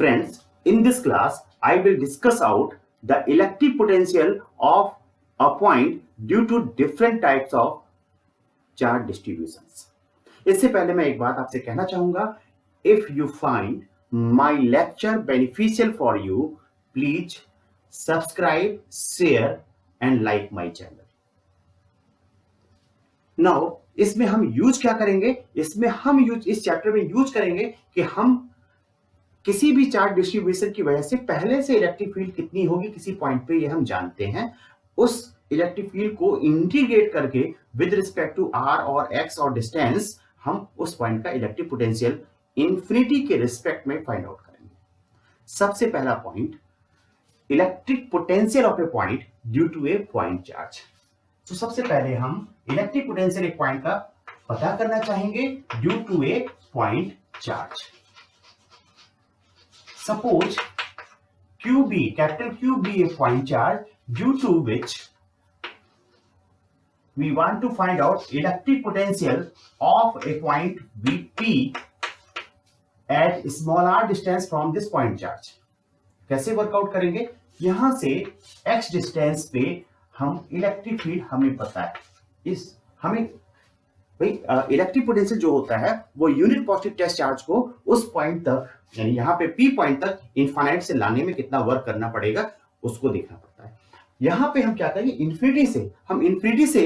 Friends, in this class, I will discuss out the electric potential of a point due to different types of charge distributions. इससे पहले मैं एक बात आपसे कहना चाहूंगा, if you find my lecture beneficial for you, please subscribe, share and like my channel. Now, इसमें हम यूज क्या करेंगे? इसमें हम इस चैप्टर में यूज करेंगे कि हम किसी भी चार्ज डिस्ट्रीब्यूशन की वजह से पहले से इलेक्ट्रिक फील्ड कितनी होगी किसी पॉइंट पे, ये हम जानते हैं। उस इलेक्ट्रिक फील्ड को इंटीग्रेट करके विद रिस्पेक्ट टू आर और एक्स और डिस्टेंस हम उस पॉइंट का इलेक्ट्रिक पोटेंशियल इंफिनिटी के रिस्पेक्ट में फाइंड आउट करेंगे। सबसे पहला point, electric potential of a point due to a point charge. तो सबसे पहले हम इलेक्ट्रिक पोटेंशियल एक पॉइंट का पता करना चाहेंगे due to a point charge. Suppose QB, capital QB, a point charge due to which we want to find out electric potential of a point VP at small r distance from this point charge. कैसे workout करेंगे? यहां से x distance पे हम electric field हमें पता है, हमें इलेक्ट्रिक पोटेंशियल जो होता है वो यूनिट पॉजिटिव टेस्ट चार्ज को उस पॉइंट तक, यानी यहाँ पे P पॉइंट तक इनफाइनाइट से लाने में कितना वर्क करना पड़ेगा उसको देखना पड़ता है। यहाँ पे हम क्या करेंगे, इन्फिनिटी से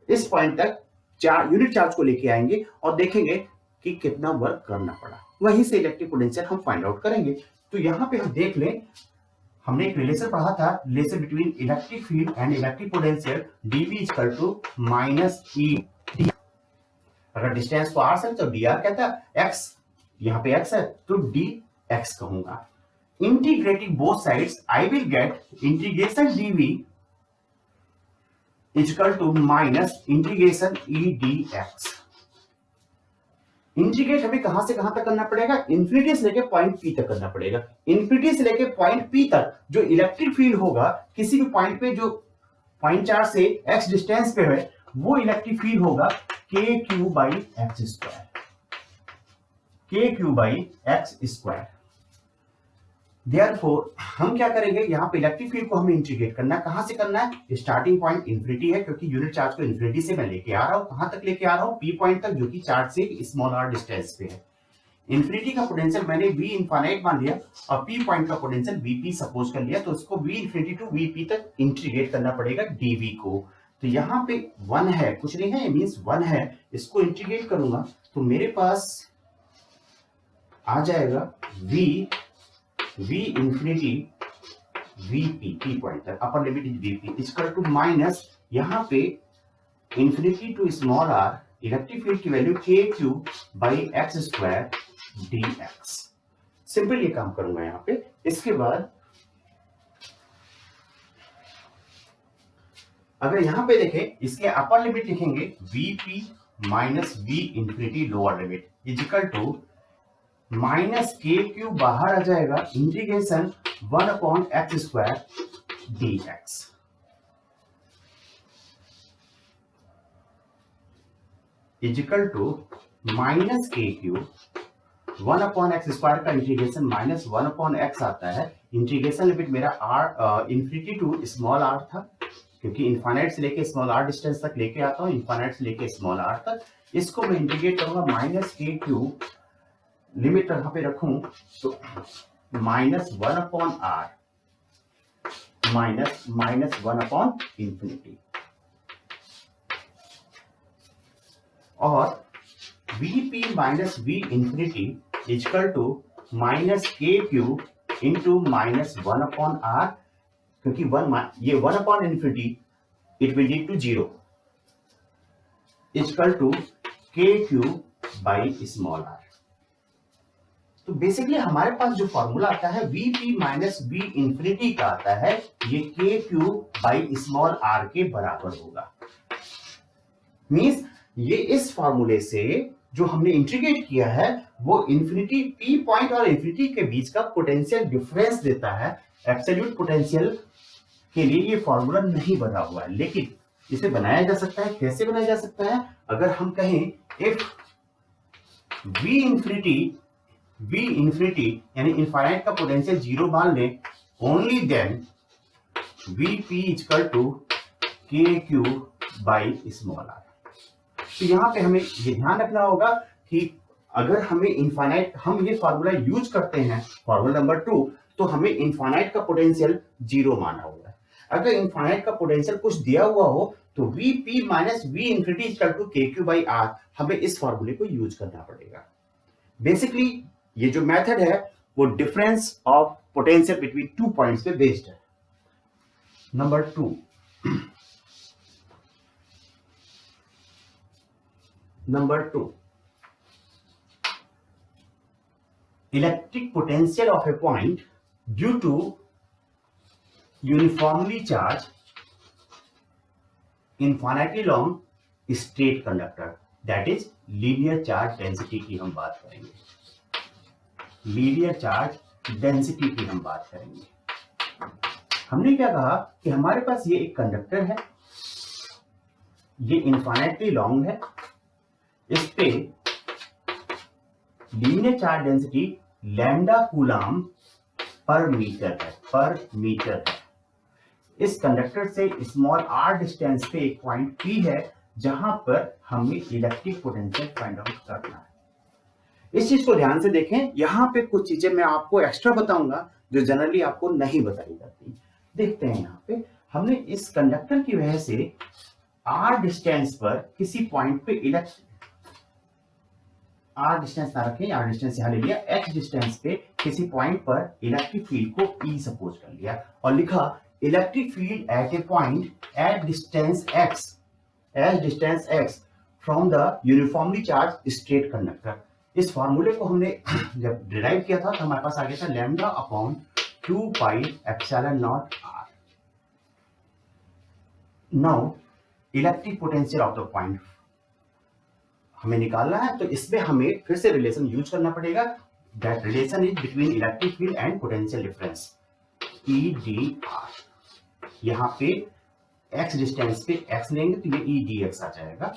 इस पॉइंट तक यूनिट चार्ज को लेके आएंगे और देखेंगे कि कितना वर्क करना पड़ा, वहीं से इलेक्ट्रिक पोटेंशियल हम फाइंड आउट करेंगे। तो यहाँ पे हम देख लें, हमने एक रिलेशन पढ़ा था, relation between electric field and electric potential, dV equal to minus E D. अगर डिस्टेंस को r से तो dr कहता है, x यहाँ पे x है तो dx कहूंगा। Integrating both sides I will get integration dv equal to minus integration e dx। Integrate हमें कहां से कहां तक करना पड़ेगा? इंफिनिटी से लेके पॉइंट P तक करना पड़ेगा। इंफिनिटी से लेके पॉइंट P तक जो इलेक्ट्रिक फील्ड होगा किसी भी पॉइंट पे, जो पॉइंट चार्ज से x डिस्टेंस पे है, वो इलेक्ट्रिक फील्ड होगा KQ by x square, KQ by x square. Therefore हम क्या करेंगे, यहाँ पे इलेक्ट्रिक फील्ड को हमें इंटीग्रेट करना है। कहां से करना है? स्टार्टिंग पॉइंट इंफिनिटी है, क्योंकि यूनिट चार्ज को इंफिनिटी से मैं लेके आ रहा हूं। कहां तक लेके आ रहा हूं? P पॉइंट तक, जो कि चार्ज से स्मॉल r डिस्टेंस पे है। इंफिनिटी का पोटेंशियल मैंने V इनफाइनाइट मान लिया और P पॉइंट का पोटेंशियल VP सपोज कर लिया, तो इसको V इंफिनिटी टू VP तक इंटीग्रेट करना पड़ेगा dV को। तो यहाँ पे 1 है, कुछ नहीं है, मींस 1 है, इसको इंटीग्रेट करूंगा तो मेरे पास आ जाएगा V infinity VP, P point तक, upper limit is VP equal to minus, यहाँ पे infinity to small r, electric field की value KQ by x square dx। Simple ये काम करूंगा यहाँ पे। इसके बाद अगर यहां पे देखें, इसके अपर लिमिट लिखेंगे VP minus V infinity lower limit equal to minus KQ, बाहर आ जाएगा integration 1 upon x square dx equal to minus KQ 1 upon x square का इंटीग्रेशन माइनस 1 अपॉन एक्स आता है। इंटीग्रेशन लिमिट मेरा r infinity to small r था, क्योंकि infinite से लेके स्मॉल r डिस्टेंस तक लेके आता हूं, इनफाइनाइट से लेके स्मॉल r तक। इसको मैं इंटीग्रेट करूंगा माइनस KQ, लिमिट यहां पे रखूं तो minus 1 upon r minus 1 upon infinity, और VP minus V infinity equal to minus KQ into minus 1 upon r, क्योंकि ये 1 upon infinity it will lead to 0 equal to KQ by small r। तो basically हमारे पास जो formula आता है VP minus V infinity का आता है, ये KQ बाई स्मॉल r के बराबर होगा। मींस ये इस फॉर्मूले से जो हमने इंटीग्रेट किया है वो इंफिनिटी P पॉइंट और इंफिनिटी के बीच का पोटेंशियल डिफरेंस देता है। एब्सोल्यूट पोटेंशियल के लिए ये फॉर्मूला नहीं बना हुआ है, लेकिन इसे बनाया जा सकता है। कैसे बनाया जा सकता है? अगर हम कहें if V infinity V infinity यानी इनफाइनाइट का पोटेंशियल जीरो मान लें, only then Vp equal to KQ by small r। तो यहाँ पे हमें ये ध्यान रखना होगा कि अगर हमें इनफाइनाइट, हम ये फार्मूला यूज करते हैं फार्मूला नंबर 2, तो हमें इनफाइनाइट का पोटेंशियल जीरो माना हुआ है। अगर इनफाइनाइट का पोटेंशियल कुछ दिया हुआ हो तो Vp minus V infinity equal to KQ by R, हमें इस फार्मूले को यूज करना पड़ेगा। बेसिकली ये जो मेथड है वो difference of potential between two points पे बेस्ड है। Number 2, electric potential of a point due to uniformly charged infinitely long straight conductor, that is linear charge density की हम बात करेंगे। लीनियर चार्ज डेंसिटी की हम बात करेंगे। हमने क्या कहा कि हमारे पास ये एक कंडक्टर है, ये इनफाइनाइटली लॉन्ग है, इस पे linear charge density lambda coulomb per meter है। इस कंडक्टर से स्मॉल r डिस्टेंस पे एक पॉइंट P है जहां पर हमें इलेक्ट्रिक पोटेंशियल फाइंड आउट करना है। इस चीज को ध्यान से देखें, यहां पे कुछ चीजें मैं आपको एक्स्ट्रा बताऊंगा जो जनरली आपको नहीं बताई जाती। देखते हैं यहाँ पे हमने इस कंडक्टर की वजह से r डिस्टेंस पर किसी पॉइंट पे r डिस्टेंस ना रखें, r डिस्टेंस यहां ले लिया, x डिस्टेंस पे किसी पॉइंट पर इलेक्ट्रिक फील्ड को E सपोज कर लिया और लिखा electric field at A point at distance x from the uniformly charge straight conductor. इस फॉर्मूले को हमने जब डिराइव किया था तो हमारे पास आ गया था lambda upon 2 pi epsilon naught r। Now electric potential of the point हमें निकालना है, तो इसमें हमें फिर से रिलेशन यूज करना पड़ेगा। That relation is between electric field and potential difference EdR। यहाँ पे x डिस्टेंस पे x लेंगे तो ये EdX आ जाएगा।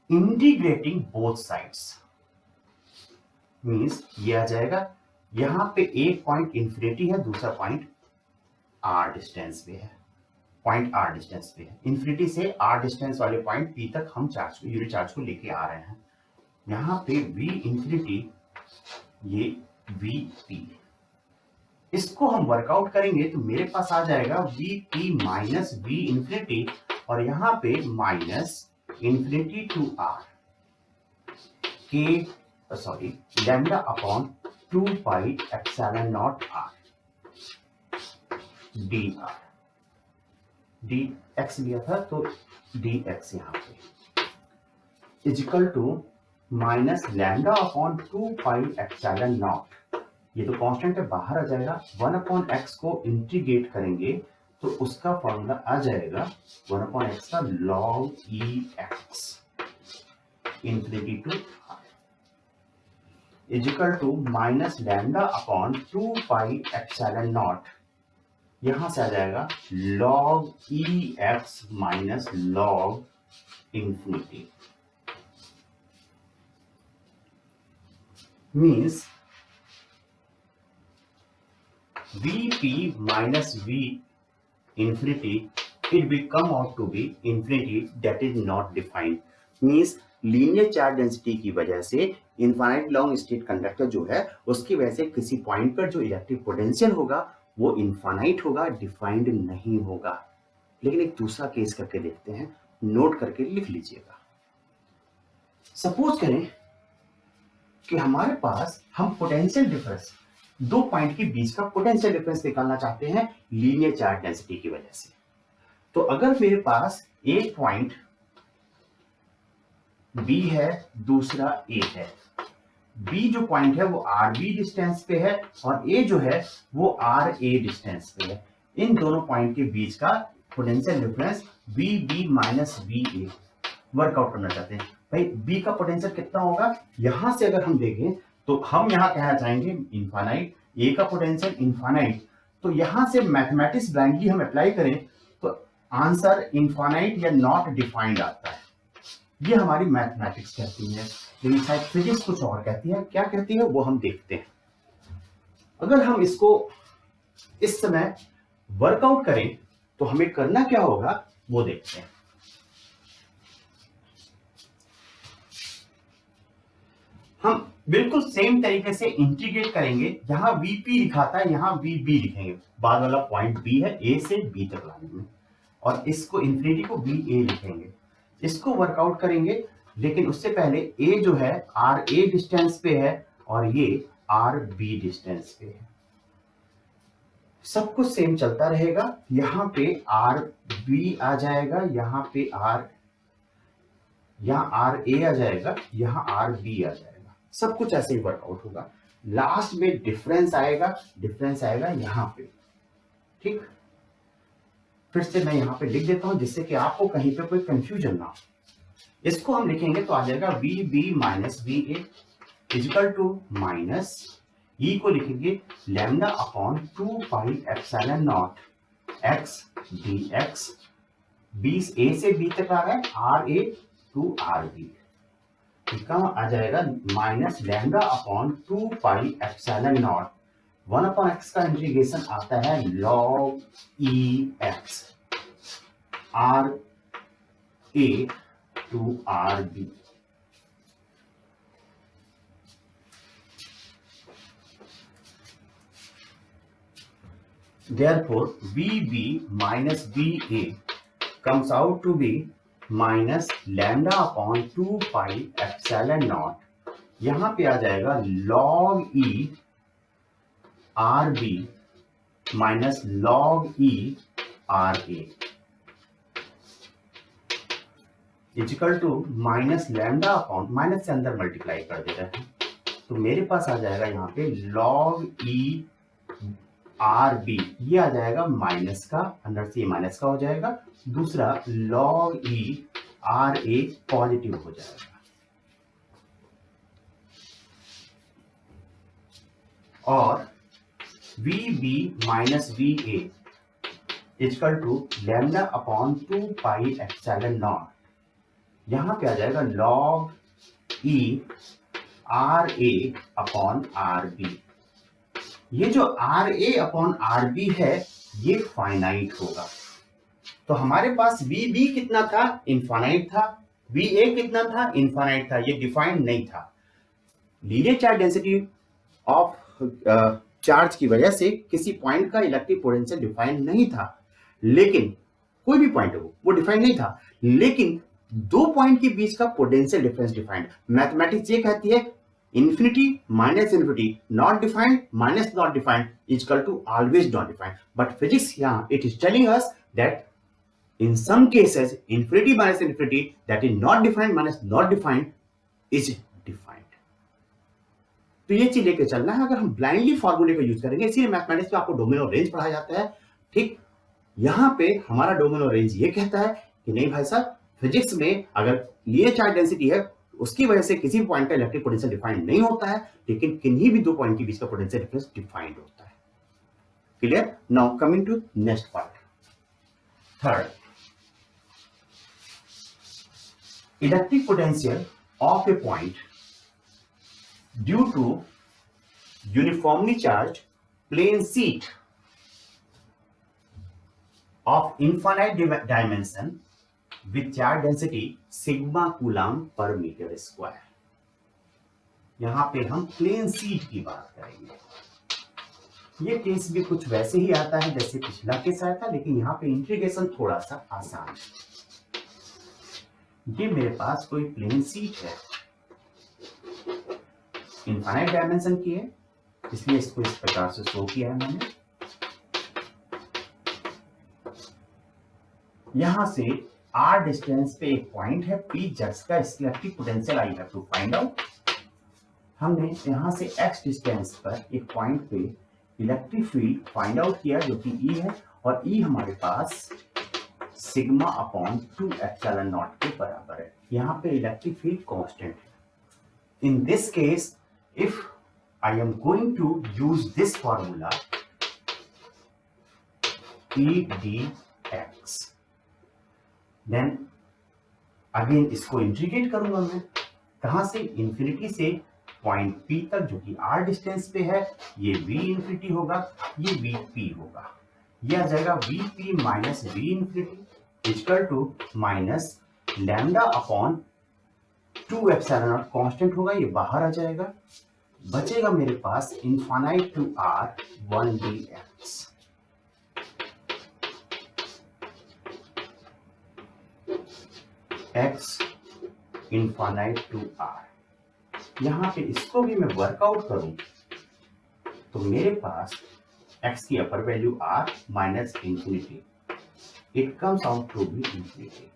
इंटीग्रेटिंग बोथ साइड्स मींस ये आ जाएगा, यहाँ पे एक पॉइंट इंफिनिटी है, दूसरा पॉइंट r डिस्टेंस पे है, इंफिनिटी से r डिस्टेंस वाले पॉइंट P तक हम चार्ज यूनिट चार्ज को लेके आ रहे हैं। यहाँ पे V इंफिनिटी, ये Vp, इसको हम वर्कआउट करेंगे तो मेरे पास आ जाएगा Vp माइनस V इंफिनिटी और यहाँ पे minus infinity to R lambda upon 2 pi epsilon naught R dr, dx लिया था तो dx यहाँ पे equal to minus lambda upon 2 pi epsilon naught, ये तो कांस्टेंट है बाहर आ जाएगा, 1 अपॉन x को इंटीग्रेट करेंगे तो उसका फॉर्मूला आ जाएगा 1 अपॉन x का log ex infinity to r equal to minus lambda upon 2 pi epsilon naught, यहां से आ जाएगा log ex माइनस log infinity. Means Vp minus V infinity, it will come out to be infinity that is not defined। Means linear charge density की वजह से infinite long state conductor जो है उसकी वजह से किसी पॉइंट पर जो इलेक्ट्रिक पोटेंशियल होगा वो इनफाइनाइट होगा, डिफाइंड नहीं होगा। लेकिन एक दूसरा केस करके देखते हैं, नोट करके लिख लीजिएगा। सपोज करें कि हमारे पास हम पोटेंशियल डिफरेंस, दो पॉइंट के बीच का पोटेंशियल डिफरेंस निकालना चाहते हैं लीनियर चार्ज डेंसिटी की वजह से। तो अगर मेरे पास एक पॉइंट B है, दूसरा A है, B जो पॉइंट है वो RB डिस्टेंस पे है और A जो है वो RA डिस्टेंस पे है। इन दोनों पॉइंट के बीच का potential difference VB minus VA workout करना चाहते हैं। भाई B का पोटेंशियल कितना होगा, यहां से अगर हम देखें तो हम यहां कहना चाहेंगे इनफाइनाइट, A का पोटेंशियल इनफाइनाइट, तो यहां से मैथमेटिक्स ब्लाइंडली हम अप्लाई करें तो आंसर इनफाइनाइट या नॉट डिफाइंड आता है। ये हमारी मैथमेटिक्स कहती है, लेकिन शायद फिजिक्स कुछ और कहती है। क्या कहती है वो हम देखते हैं। अगर हम इसको इस समय वर्कआउट करें तो हमें करना क्या होगा वो देखते हैं। हम बिल्कुल सेम तरीके से इंटीग्रेट करेंगे। यहां वीपी लिखा था, यहां वीबी लिखेंगे, बाद वाला पॉइंट बी है, ए से बी तक लाने में, और इसको इंफिनिटी को बी ए लिखेंगे। इसको वर्कआउट करेंगे, लेकिन उससे पहले ए जो है आर ए डिस्टेंस पे है और ये आर बी डिस्टेंस पे है। सब कुछ सेम चलता रहेगा। यहां पे आर बी आ जाएगा, यहां पे यहां आर ए आ जाएगा, यहां आर बी आ जाएगा। सब कुछ ऐसे ही वर्कआउट होगा। लास्ट में डिफरेंस आएगा यहां पे। ठीक, फिर से मैं यहां पे लिख देता हूं जिससे कि आपको कहीं पे कोई कंफ्यूजन ना हो। इसको हम लिखेंगे तो आ जाएगा V B minus V A equal to minus E को लिखेंगे lambda upon 2 pi epsilon naught x d x. B A से बी तक आ रहा है, r A to r B, इसका आ जाएगा minus lambda upon 2 pi epsilon naught 1 upon x का इंटीग्रेशन आता है log e x r A to r B. Therefore, VB minus VA comes out to be minus lambda upon 2 pi epsilon naught। यहां पे आ जाएगा log E RB minus log E RA equal to minus lambda upon, minus से अंदर multiply कर देते हैं तो मेरे पास आ जाएगा यहाँ पे log E आर बी, ये आ जाएगा माइनस का, अंदर से माइनस का हो जाएगा। दूसरा log E R A positive हो जाएगा, और V B minus V A equal to lambda upon 2 pi epsilon naught. यहां पे आ जाएगा log E R A upon R B. ये जो R A upon R B है ये फाइनाइट होगा। तो हमारे पास वी बी कितना था, इनफाइनाइट था, वी ए कितना था, इनफाइनाइट था, ये डिफाइंड नहीं था। Linear charge density of charge की वजह से किसी पॉइंट का इलेक्ट्रिक पोटेंशियल डिफाइंड नहीं था, लेकिन कोई भी पॉइंट हो वो डिफाइंड नहीं था, लेकिन दो पॉइंट के बीच का पोटेंशियल डिफरेंस डिफाइंड। मैथमेटिक्स ये कहती है infinity minus infinity not defined minus not defined is equal to always not defined, but physics here it is telling us that in some cases infinity minus infinity, that is not defined minus not defined, is defined। तो ये चीज लेके चलना है। अगर हम blindly फॉर्मूले का यूज करेंगे, इसीलिए मैथमेटिक्स में आपको डोमेन रेंज पढ़ाया जाता है। ठीक, यहाँ पे हमारा डोमेन रेंज ये कहता है कि नहीं भाई साहब, फिजिक्स में अगर लीनियर चार्ज डेंसिटी है उसकी वजह से किसी भी पॉइंट का इलेक्ट्रिक पोटेंशियल डिफाइंड नहीं होता है, लेकिन किन्हीं भी दो पॉइंट के बीच का पोटेंशियल डिफरेंस डिफाइंड होता है। Clear? Now coming to next part, third, electric potential of a point due to uniformly charge plane sheet of infinite dimension with charge density sigma coulomb per meter square। यहां पे हम plane sheet की बात करेंगे। ये case भी कुछ वैसे ही आता है जैसे पिछला केस आया था, लेकिन यहाँ पे इंटीग्रेशन थोड़ा सा आसान है। ये मेरे पास कोई प्लेन शीट है, इनफाइनाइट डायमेंशन की है, इसलिए इसको इस प्रकार से शो किया है मैंने। यहां से आर डिस्टेंस पे एक पॉइंट है पी, जिसका electric potential I have to find out. हमने यहां से एक्स डिस्टेंस पर एक पॉइंट पे इलेक्ट्रिक फील्ड फाइंड आउट किया जो कि ई है, और ई हमारे पास सिग्मा अपॉन 2 एप्सिलॉन नॉट के बराबर है। यहां पे इलेक्ट्रिक फील्ड कांस्टेंट है। In this case if I am going to use this formula E D X, देन अगेन इसको इंटीग्रेट करूंगा मैं, कहां से, इंफिनिटी से पॉइंट P तक जो कि R डिस्टेंस पे है, ये V इंफिनिटी होगा, ये VP होगा। ये आ जाएगा VP minus V infinity equal to minus lambda upon 2 epsilon naught, constant होगा, ये बाहर आ जाएगा। बचेगा मेरे पास infinite to R 1dx। x infinite to R। यहां पे इसको भी मैं वर्कआउट करूं तो मेरे पास x की upper value R minus infinity, it comes out to be infinity.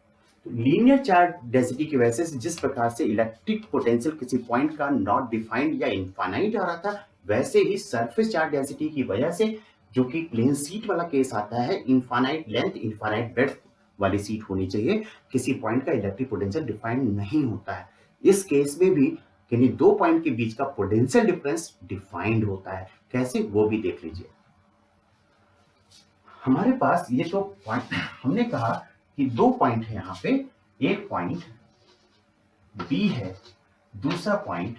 तो लीनियर चार्ज डेंसिटी की वजह से जिस प्रकार से इलेक्ट्रिक पोटेंशियल किसी पॉइंट का नॉट डिफाइंड या इनफाइनाइट आ रहा था, वैसे ही सरफेस चार्ज डेंसिटी की वजह से जो कि प्लेन सीट वाला केस आता है, इनफाइनाइट लेंथ इनफाइनाइट ब्रेड्थ वाली सीट होनी चाहिए, किसी पॉइंट का इलेक्ट्रिक पोटेंशियल डिफाइंड नहीं होता है। इस केस में भी यानी दो पॉइंट के बीच का पोटेंशियल डिफरेंस डिफाइंड होता है। कैसे, वो भी देख लीजिए। हमारे पास ये जो पॉइंट हमने कहा कि दो पॉइंट है यहाँ पे, एक पॉइंट B है, दूसरा पॉइंट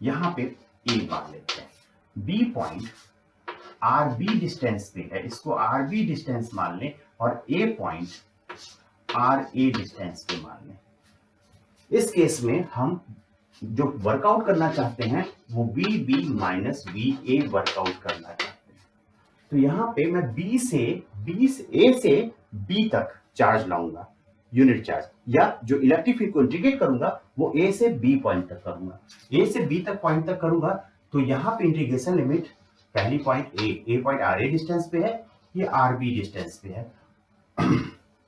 यहाँ पे A मान लेते हैं। B पॉइंट RB डिस्टेंस पे है, इसको RB डिस्टेंस मान लें, और A पॉइंट RA डिस्टेंस पे मान लें। इस केस में हम जो वर्कआउट करना चाहते हैं वो VB माइनस VA वर्कआउट करना चाहते हैं। तो यहाँ पे मैं A से B तक चार्ज लाऊंगा, यूनिट चार्ज, या जो इलेक्ट्रिक फील्ड को इंटीग्रेट करूंगा वो A से B पॉइंट तक करूंगा। A से B तक पॉइंट तक करूंगा तो यहाँ पे इंटीग्रेशन लिमिट, पहली point A point RA distance पे है, ये RB डिस्टेंस पे है।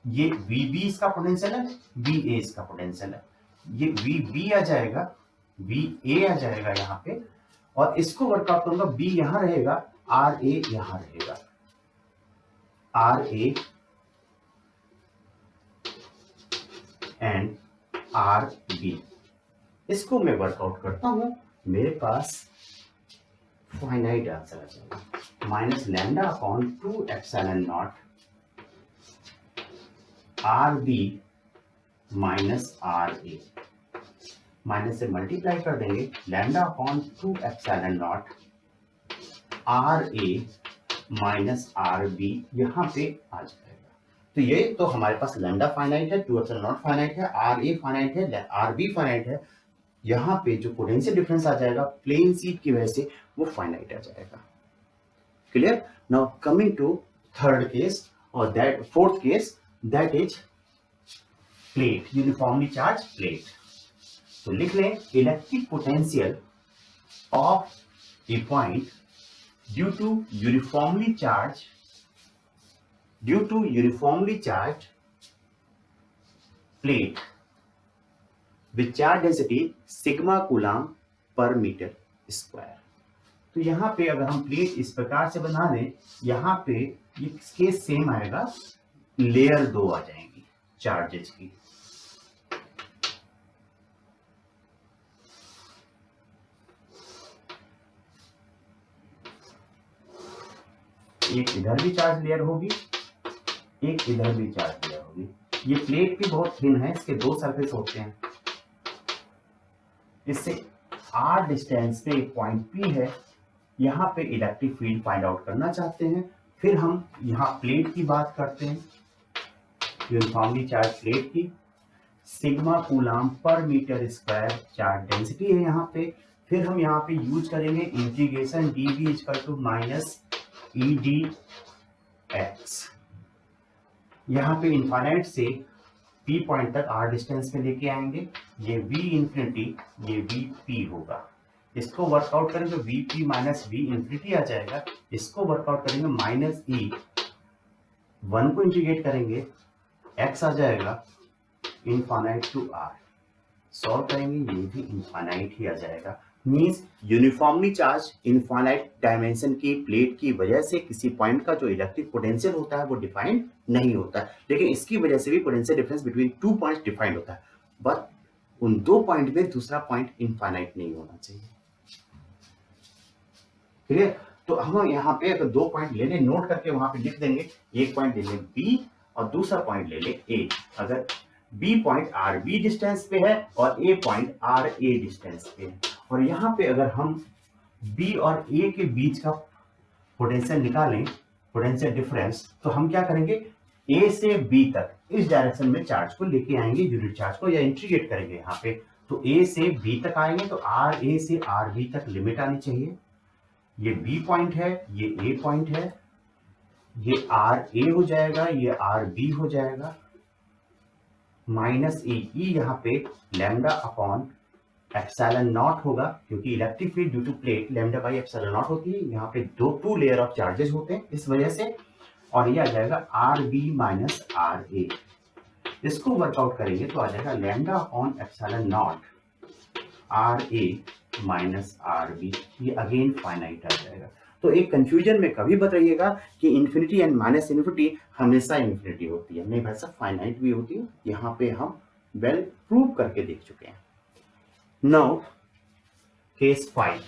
ये VB इसका पोटेंशियल है, VA इसका पोटेंशियल है, ये VB आ जाएगा, VA आ जाएगा यहाँ पे, और इसको वर्कआउट करूंगा, B यहाँ रहेगा, RA यहाँ रहेगा, RA एंड RB। इसको मैं वर्कआउट करता हूं, मेरे पास फाइनाइट आंसर आ जाएगा, minus lambda upon 2 epsilon not RB minus RA, minus से मल्टीप्लाई कर देंगे, lambda upon 2 epsilon not RA minus RB यहाँ पे आ जाएगा। तो ये तो हमारे पास लैम्डा फाइनाइट है, 2 एप्सिलॉन नॉट फाइनाइट है, RA फाइनाइट है, RB फाइनाइट है। यहाँ पे जो पोटेंशियल डिफरेंस आ जाएगा प्लेन सीट की वजह से वो फाइनाइट आ जाएगा। Clear? Now coming to third case और that fourth case, that is plate, uniformly charge plate. तो लिख लें, electric potential of a point due to uniformly charge plate with charge density sigma coulomb per metre square. तो यहां पे अगर हम plate इस प्रकार से बना दें, यहां पे ये केस सेम आएगा, लेयर 2 आ जाएंगी चार्जेस की। एक इधर भी चार्ज लेयर होगी, एक इधर भी चार्ज लेयर होगी। ये प्लेट भी बहुत थिन है, इसके दो सरफेस होते हैं। इससे R डिस्टेंस पे एक पॉइंट P है, यहाँ पे इलेक्ट्रिक फील्ड फाइंड आउट करना चाहते हैं। फिर हम यहाँ प्लेट की बात करते हैं, यूनिफॉर्मली चार्ज प्लेट की, sigma coulomb per metre square charge density है यहाँ पे। फिर हम यहाँ पे यूज करेंगे integration dV equal to minus EdX। यहाँ पे इनफाइनाइट से P पॉइंट तक R डिस्टेंस पे लेके आएंगे, ये V इंफिनिटी, ये VP होगा। इसको वर्कआउट करेंगे तो VP माइनस V इंफिनिटी आ जाएगा। इसको वर्कआउट करेंगे माइनस E, 1 को इंटीग्रेट करेंगे, X आ जाएगा इनफाइनाइट टू R। सॉल्व करेंगे, ये भी इनफाइनाइट ही आ जाएगा। Means uniformly charge infinite dimension की प्लेट की वजह से किसी पॉइंट का जो इलेक्ट्रिक पोटेंशियल होता है वो डिफाइंड नहीं होता है, लेकिन इसकी वजह से भी potential difference between 2 points defined होता है। बट उन दो पॉइंट में दूसरा पॉइंट इनफाइनाइट नहीं होना चाहिए। क्लियर? तो हम यहाँ पे अगर दो पॉइंट ले लें, नोट करके वहां पे लिख देंगे, एक पॉइंट ले लें B और दूसरा पॉइंट ले लें A। अगर B पॉइंट RB डिस्टेंस पे है और A पॉइंट RA डिस्टेंस पे है, और यहाँ पे अगर हम बी और ए के बीच का पोटेंशियल निकालें, पोटेंशियल डिफरेंस, तो हम क्या करेंगे, ए से बी तक इस डायरेक्शन में चार्ज को लेके आएंगे, यूनिट चार्ज को, या इंटीग्रेट करेंगे यहाँ पे। तो ए से बी तक आएंगे तो आर ए से आर बी तक लिमिट आनी चाहिए। ये बी पॉइंट है, ये ए पॉइंट है, ये आर ए हो जाएगा, ये आर बी हो जाएगा, माइनस ई यहाँ पे लैम्डा अपॉन एप्सिलॉन नॉट होगा, क्योंकि electric field due to plate lambda by epsilon naught होती है। यहाँ पे टू लेयर ऑफ चार्जेस होते हैं इस वजह से, और ये आ जाएगा R B minus R A. इसको वर्कआउट करेंगे तो आ जाएगा lambda upon epsilon naught R A minus R B. ये अगेन फाइनाइट आ जाएगा। तो एक कंफ्यूजन में कभी बताइएगा कि इन्फिनिटी एंड माइनस इन्फिनिटी हमेशा इन्फिनिटी होती है, नहीं भाई साहब, फाइनाइट भी होती है। यहाँ पे हम वेल प्रूव करके देख चुके हैं। Now case 5,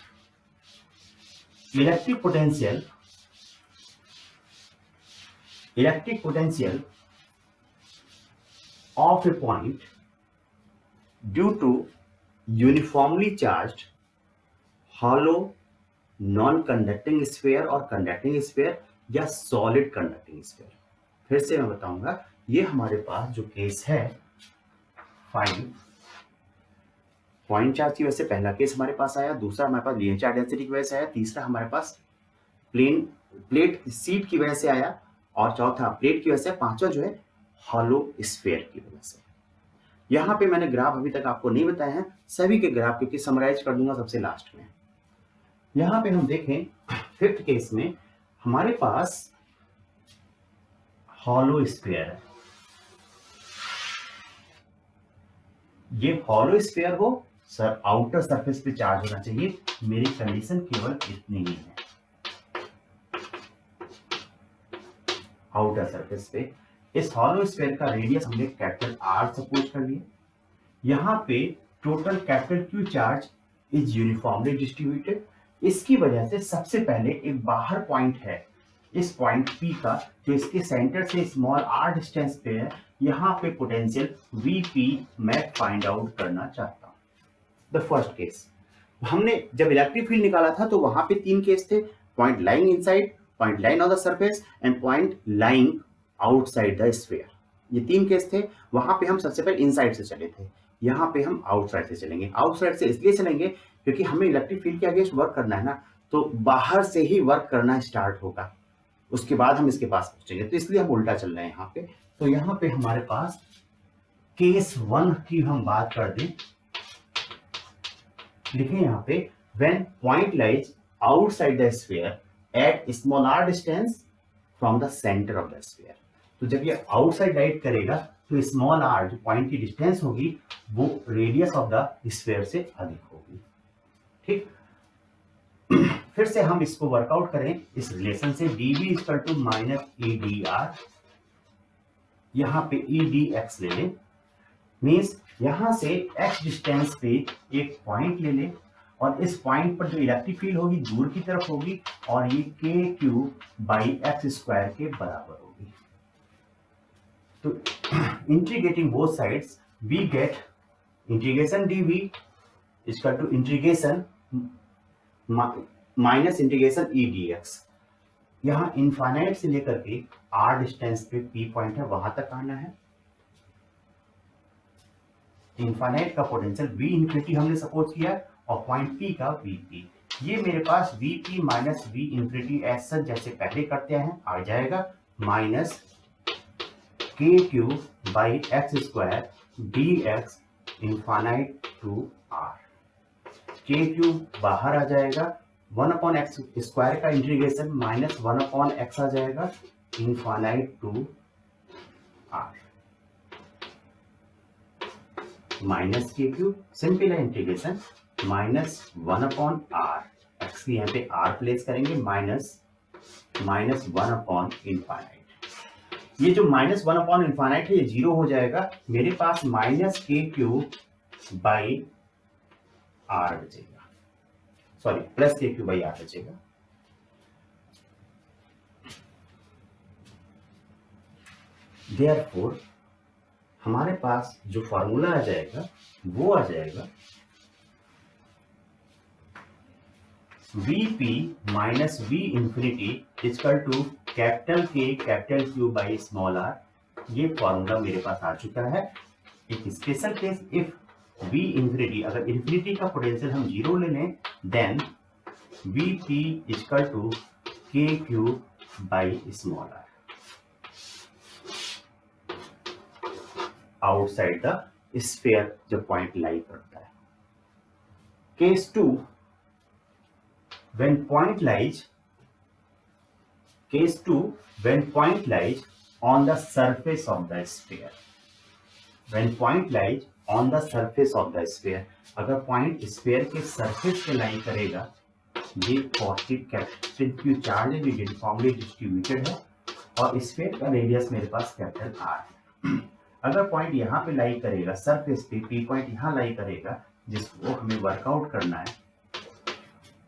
electric potential of a point due to uniformly charged hollow non-conducting sphere और conducting sphere या solid conducting sphere। फिर से मैं बताऊंगा, ये हमारे पास जो केस है 5 पॉइंट चार्ज की वजह से पहला केस हमारे पास आया, दूसरा हमारे पास लीनियर चार्ज डेंसिटी की वजह से आया, तीसरा हमारे पास प्लेट सीट की वजह से आया, और चौथा प्लेट की वजह से, पांचवा जो है हॉलो स्फीयर की वजह से। यहां पे मैंने ग्राफ अभी तक आपको नहीं बताया है, सभी के ग्राफ क्योंकि समराइज कर दूंगा सबसे लास्ट में। यहां पे हम देखें 5th केस में हमारे पास हॉलो स्फीयर है। ये हॉलो स्फीयर हो सर, आउटर सरफेस पे चार्ज होना चाहिए, मेरी कंडीशन केवल इतनी ही है, आउटर सरफेस पे। इस हॉलो स्फीयर का रेडियस हमने कैपिटल आर सपोज कर लिया। यहाँ पे total capital Q charge is uniformly distributed. इसकी वजह से सबसे पहले एक बाहर पॉइंट है, इस पॉइंट पी का, जो इसके सेंटर से स्मॉल आर डिस्टेंस पे है। यहाँ पे पोटेंशियल वीपी मैं फाइंड आउट करना चाहता हूँ। द फर्स्ट केस, हमने जब इलेक्ट्रिक फील्ड निकाला था तो वहां पे 3 केस थे, point lying inside, point line on the surface and point lying outside the sphere. ये 3 केस थे। वहां पे हम सबसे पहले इनसाइड से चले थे, यहाँ पे हम आउटसाइड से चलेंगे। आउटसाइड से इसलिए चलेंगे क्योंकि हमें इलेक्ट्रिक फील्ड के अगेंस्ट वर्क करना है ना, तो बाहर से ही वर्क करना स्टार्ट होगा, उसके बाद हम इसके पास पहुंचेंगे, तो इसलिए हम उल्टा चल रहे हैं यहाँ पे। तो यहाँ पे हमारे पास केस 1 की हम बात कर दें, लिखें यहाँ पे, when point lies outside the sphere at small r distance from the centre of the sphere. तो जब ये आउटसाइड लाइट करेगा तो स्मॉल आर जो पॉइंट की डिस्टेंस होगी वो रेडियस ऑफ द स्फीयर से अधिक होगी। ठीक, फिर से हम इसको वर्कआउट करें इस रिलेशन से, dv equal to minus EdR, यहाँ पे EdX ले लें, मीन्स यहां से x डिस्टेंस पे एक पॉइंट ले लें, और इस पॉइंट पर जो इलेक्ट्रिक फील्ड होगी दूर की तरफ होगी, और ये KQ बाई x स्क्वायर के बराबर होगी। तो integrating both sides we get integration dv equal to integration minus integration EdX। यहाँ इनफाइनाइट से लेकर के r डिस्टेंस पे p पॉइंट है, वहां तक आना है। इनफाइनाइट का पोटेंशियल v इन्फिनिटी हमने सपोज किया, और पॉइंट p का vp। ये मेरे पास vp माइनस v इन्फिनिटी ऐसा जैसे पहले करते हैं आ जाएगा, minus KQ by x square dx infinite to r। KQ बाहर आ जाएगा, 1/x स्क्वायर का इंटीग्रेशन माइनस 1/x आ जाएगा, infinite to r, minus KQ simple है इंटीग्रेशन, माइनस 1/r, x की यहाँ पे r प्लेस करेंगे, माइनस 1/इनफाइनाइट। ये जो माइनस 1/इनफाइनाइट है ये 0 हो जाएगा, मेरे पास माइनस KQ बाई r बचेगा, sorry plus KQ by r बचेगा। देयरफॉर हमारे पास जो फॉर्मूला आ जाएगा वो आ जाएगा Vp minus V infinity equal to capital K capital Q by small r। ये फॉर्मूला मेरे पास आ चुका है। एक special case, if V infinity, अगर इंफिनिटी का पोटेंशियल हम जीरो ले लें, then Vp equal to KQ by small r outside the sphere जो पॉइंट लाई करता है। Case 2, when point lies on the surface of the sphere, when point lies on the surface of the sphere, अगर point sphere के surface पे लाई करेगा, ये positive capital Q charge है जो यूनिफॉर्मली डिस्ट्रीब्यूटेड है और स्फीयर का रेडियस मेरे पास कैपिटल आर है। अगर पॉइंट यहाँ पे लाई करेगा सरफेस पे, पी पॉइंट यहाँ लाई करेगा जिसको हमें वर्कआउट करना है,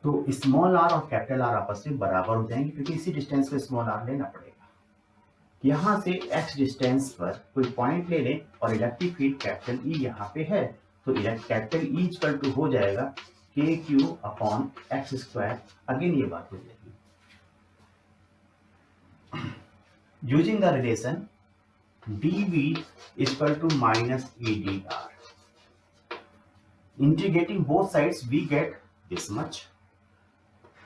तो स्मॉल आर और कैपिटल आर आपस में बराबर हो जाएंगे क्योंकि इसी डिस्टेंस पे स्मॉल आर लेना पड़ेगा। यहाँ से x डिस्टेंस पर कोई पॉइंट ले लें और इलेक्ट्रिक फील्ड कैपिटल ई यहाँ पे है, तो कैपिटल ई इक्वल टू हो जाएगा KQ upon x square. Again ये बात हो जाएगी using the relation dV equal to minus EdR। Integrating both sides we get this much.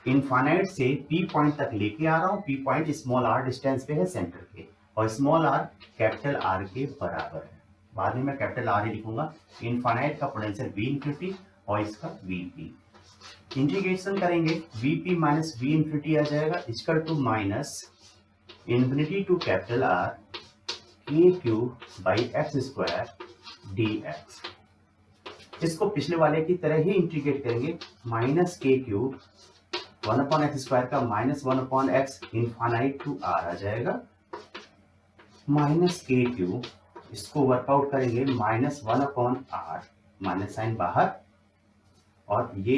Infinite से P पॉइंट तक लेके आ रहा हूं, P point small r distance पे है सेंटर के और स्मॉल r कैपिटल R के बराबर है। बाद में मैं कैपिटल R ही लिखूंगा। इनफाइनाइट का पोटेंशियल V इंफिनिटी और इसका Vp। इंटीग्रेशन करेंगे Vp माइनस V इंफिनिटी आ जाएगा equal to minus infinity to capital R KQ by x square dx। इसको पिछले वाले की तरह ही इंटीग्रेट करेंगे, minus KQ 1 upon x square का minus 1 upon x infinite to r आ जाएगा, माइनस KQ, इसको वर्कआउट करेंगे minus 1 upon r, minus sign बाहर और ये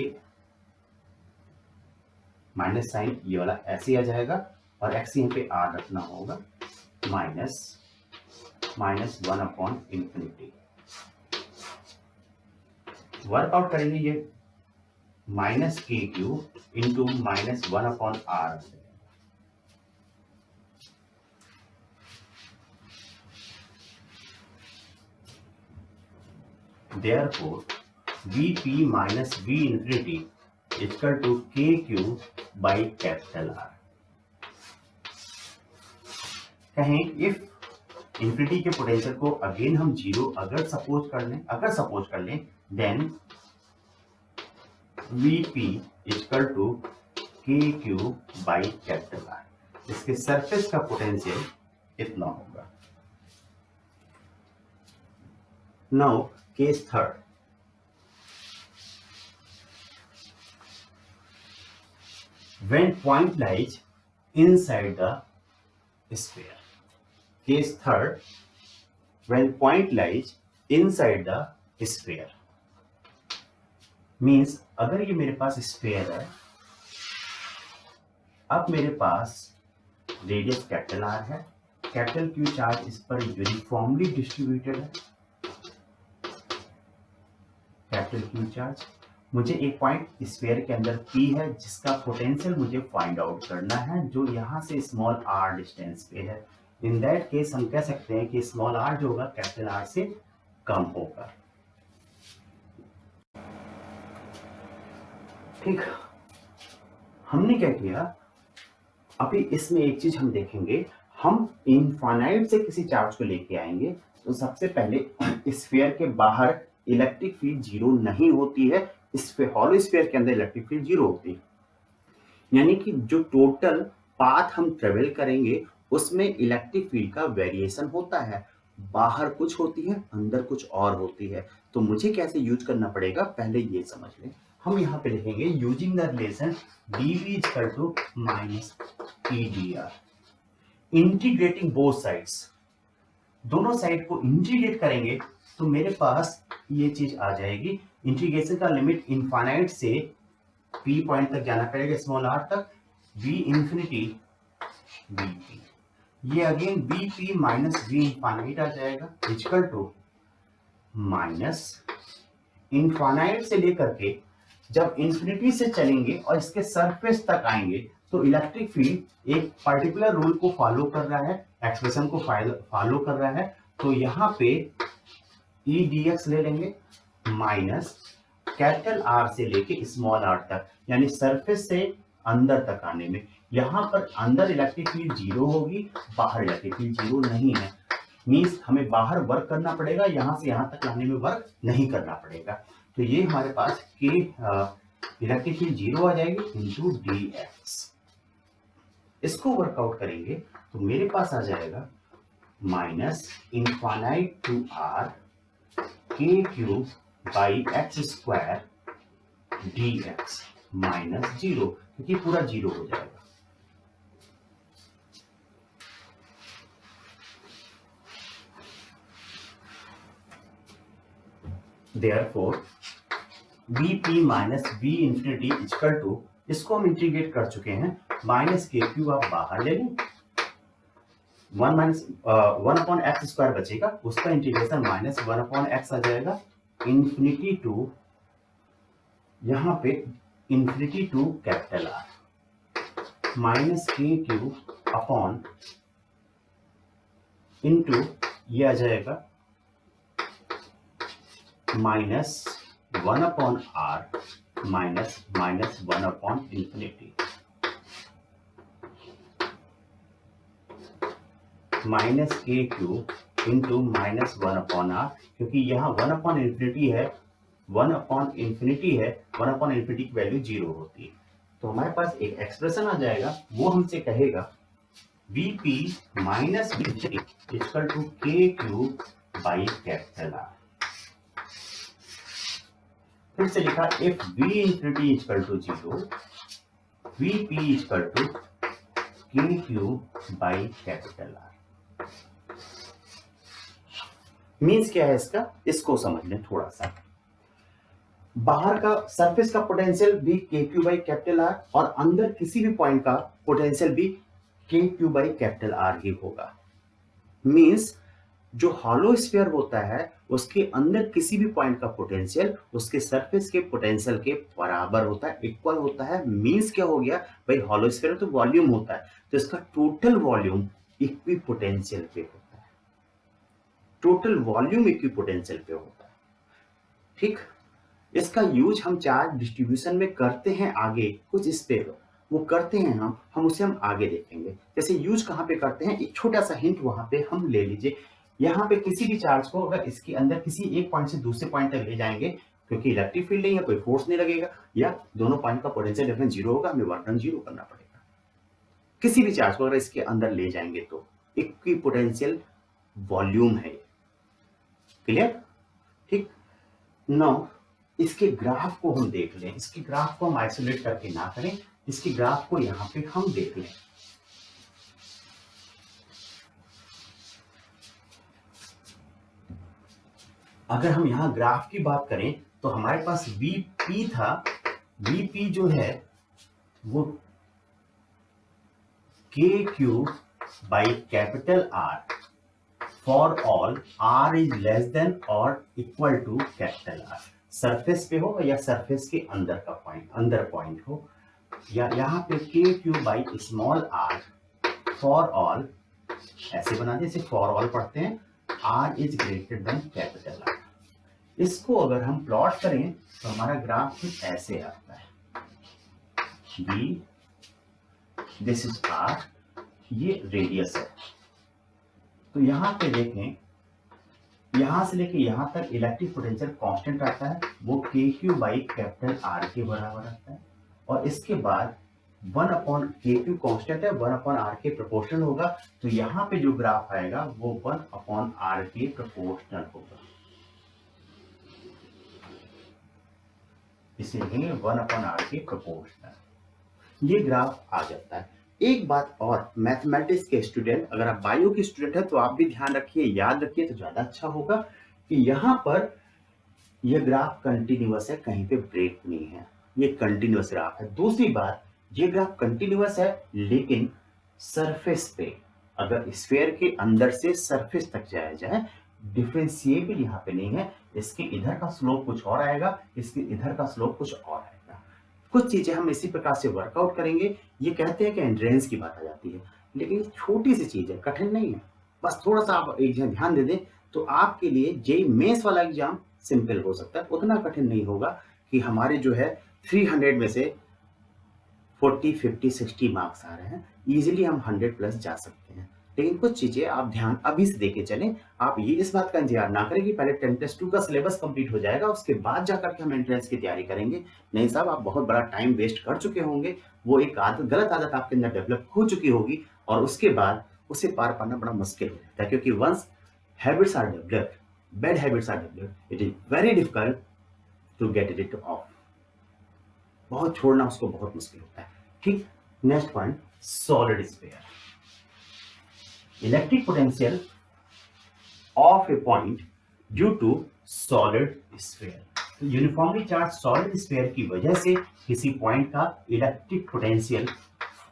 माइनस साइन ये वाला ऐसे आ जाएगा और x यहाँ पे r रखना होगा, माइनस 1 अपॉन इंफिनिटी। वर्कआउट करेंगे ये minus KQ into minus 1 upon R। Therefore, Vp minus V infinity equal to KQ by capital R। कहें इफ इंफिनिटी के पोटेंशियल को अगेन हम जीरो अगर सपोज कर लें then Vp equal to KQ by capital R। इसके surface का potential इतना होगा। Now case third, when point lies inside the sphere। Case third, when point lies inside the sphere means अगर ये मेरे पास स्फीयर है, अब मेरे पास रेडियस कैपिटल R है, कैपिटल Q चार्ज इस पर यूनिफॉर्मली डिस्ट्रीब्यूटेड है, कैपिटल Q चार्ज। मुझे एक पॉइंट स्फीयर के अंदर P है जिसका पोटेंशियल मुझे फाइंड आउट करना है जो यहां से स्मॉल r डिस्टेंस पे है। इन दैट केस हम कह सकते हैं कि स्मॉल r जो होगा कैपिटल R से कम होगा। ठीक, हमने क्या किया, अभी इसमें एक चीज हम देखेंगे, हम इनफाइनाइट से किसी चार्ज को लेके आएंगे तो सबसे पहले स्फीयर के बाहर इलेक्ट्रिक फील्ड जीरो नहीं होती है, हॉलो स्फीयर के अंदर इलेक्ट्रिक फील्ड जीरो होती है। यानी कि जो टोटल पाथ हम ट्रेवल करेंगे उसमें इलेक्ट्रिक फील्ड का वेरिएशन होता है, बाहर कुछ होती है अंदर कुछ और होती है। तो मुझे कैसे यूज करना पड़ेगा पहले ये समझ लें। हम यहाँ पे लिखेंगे using the relation dV equal to minus EdR। Integrating both sides, दोनों साइड को इंटीग्रेट करेंगे तो मेरे पास ये चीज आ जाएगी। इंटीग्रेशन का लिमिट इनफाइनाइट से P पॉइंट तक जाना पड़ेगा स्मॉल r तक, V इंफिनिटी Vp, ये again Vp minus V infinite आ जाएगा इक्वल टू माइनस इनफाइनाइट से लेकर के जब इंफिनिटी से चलेंगे और इसके सरफेस तक आएंगे तो इलेक्ट्रिक फील्ड एक पर्टिकुलर रूल को फॉलो कर रहा है, एक्सप्रेशन को फॉलो कर रहा है। तो यहाँ पे ई डी एक्स ले लेंगे माइनस कैपिटल आर से लेके स्मॉल आर तक, यानी सरफेस से अंदर तक आने में। यहां पर अंदर इलेक्ट्रिक फील्ड जीरो होगी, बाहर इलेक्ट्रिक फील्ड जीरो नहीं है, मींस हमें बाहर वर्क करना पड़ेगा, यहां से यहां तक लाने में वर्क नहीं करना पड़ेगा। तो ये हमारे पास के इलेक्ट्रिक फील्ड जीरो आ जाएगी इंटू डी एक्स। इसको वर्कआउट करेंगे तो मेरे पास आ जाएगा minus infinite to R K cube by x square d x minus zero, क्योंकि पूरा जीरो हो जाएगा। Therefore, Vp माइनस वी इंफिनिटी इक्वल टू, इसको हम इंटीग्रेट कर चुके हैं, माइनस के क्यू आप बाहर ले लें, वन अपॉन एक्स स्क्वायर बचेगा, उसका integration minus one upon x आ जाएगा इंफिनिटी टू, यहां पे infinity to capital R minus K Q upon into ये आ जाएगा minus one upon R minus minus one upon infinity minus K cube into minus one upon R, क्योंकि यहाँ one upon infinity है, one upon infinity है, one upon infinity की value zero होती है। तो हमारे पास एक एक्सप्रेशन आ जाएगा, वो हमसे कहेगा Vp minus equal to K cube by capital R. फिर से लिखा if V infinity equal to zero, Vp equal to K cube by capital R. Means क्या है इसका, इसको समझ लें थोड़ा सा। बाहर का सरफेस का पोटेंशियल भी के क्यू बाई कैपिटल आर, और अंदर किसी भी पॉइंट का पोटेंशियल भी के क्यू बाई कैपिटल आर ही होगा। मीन्स जो हॉलो स्फीयर होता है उसके अंदर किसी भी पॉइंट का पोटेंशियल उसके सरफेस के पोटेंशियल के बराबर होता है, इक्वल होता है। मीन्स क्या हो गया भाई, हॉलो स्फीयर तो वॉल्यूम होता है, तो इसका टोटल वॉल्यूम इक्वी पोटेंशियल पे होता है, टोटल वॉल्यूम इक्वी पोटेंशियल पे होता है। ठीक, इसका यूज हम चार्ज डिस्ट्रीब्यूशन में करते हैं, आगे कुछ इस पे वो करते हैं हम उसे हम आगे देखेंगे। जैसे यूज कहाँ पे करते हैं, एक छोटा सा हिंट वहां पे हम ले लीजिए। यहाँ पे किसी भी चार्ज को अगर इसके अंदर किसी एक पॉइंट से दूसरे पॉइंट तक ले जाएंगे, क्योंकि इलेक्ट्रिक फील्ड नहीं है, कोई फोर्स नहीं लगेगा, या दोनों पॉइंट का पोटेंशियल डिफरेंस जीरो होगा, हमें वर्क डन जीरो करना पड़ेगा। किसी भी चार्ज को अगर इसके अंदर ले जाएंगे तो इक्वी पोटेंशियल वॉल्यूम है। क्लियर? ठीक, नाउ इसके ग्राफ को हम देख लें। इसके ग्राफ को हम आइसोलेट करके ना करें, इसके ग्राफ को यहां पे हम देख लें। अगर हम यहां ग्राफ की बात करें तो हमारे पास Vp था, Vp जो है वो K cube by capital R for all R is less than और equal to capital R. Surface पे हो या सरफेस के अंदर का पॉइंट, अंदर पॉइंट हो, या यहाँ पे K cube by small R for all, ऐसे बना दे, इसे फॉर ऑल पढ़ते हैं, R is greater than capital R. इसको अगर हम प्लॉट करें तो हमारा ग्राफ कुछ ऐसे आता है, बी दिस इज आर, ये रेडियस है। तो यहां पे देखें, यहां से लेके यहां तक इलेक्ट्रिक पोटेंशियल कांस्टेंट आता है, वो के क्यू बाई कैपिटल आर के बराबर आता है, और इसके बाद वन अपॉन के क्यू कांस्टेंट है, वन अपॉन आर के प्रोपोर्शनल होगा। तो यहां पे जो ग्राफ आएगा वो वन अपॉन आर के प्रोपोर्शनल होगा, इसे लिखेंगे वन अपॉन आर के प्रोपोर्शनल। ये ग्राफ आ जाता है। एक बात और, मैथमेटिक्स के स्टूडेंट, अगर आप बायो के स्टूडेंट हैं तो आप भी ध्यान रखिए, याद रखिए तो ज्यादा अच्छा होगा कि यहां पर यह ग्राफ कंटिन्यूअस है, कहीं पे ब्रेक नहीं है, ये कंटिन्यूअस ग्राफ है। दूसरी बात, ये ग्राफ कंटिन्यूअस है लेकिन सरफेस पे, अगर स्फीयर के अंदर से सरफेस तक जाया जाए, डिफरेंशिएबल यहाँ पे नहीं है। इसके इधर का स्लोप कुछ और आएगा, इसके इधर का स्लोप कुछ और है। कुछ चीजें हम इसी प्रकार से वर्कआउट करेंगे। ये कहते हैं कि एंड्रेंस की बात आ जाती है, लेकिन छोटी सी चीज है, कठिन नहीं है। बस थोड़ा सा आप एग्जाम ध्यान दे दें तो आपके लिए जेई मेंस वाला एग्जाम सिंपल हो सकता है, उतना कठिन नहीं होगा कि हमारे जो है 300 में से 40, 50, 60 मार्क्स आ रहे हैं, इजीली हम 100 प्लस जा सकते हैं। लेकिन कुछ चीजें आप ध्यान अभी से देके चलें। आप ये इस बात का इंतजार ना करें कि पहले 10+2 का सिलेबस कंप्लीट हो जाएगा उसके बाद जाकर के हम एंट्रेंस की तैयारी करेंगे। नहीं साहब, आप बहुत बड़ा टाइम वेस्ट कर चुके होंगे, वो एक आदत, गलत आदत आपके अंदर डेवलप हो चुकी होगी और उसके बाद उसे पार पाना बड़ा मुश्किल हो जाता है, क्योंकि once habits are developed, bad habits are developed, it is very difficult to get it off. बहुत छोड़ना उसको बहुत मुश्किल होता है। ठीक, next point, solid sphere. Electric potential of a point due to solid sphere. Uniformly charge solid sphere की वजह से किसी पॉइंट का इलेक्ट्रिक पोटेंशियल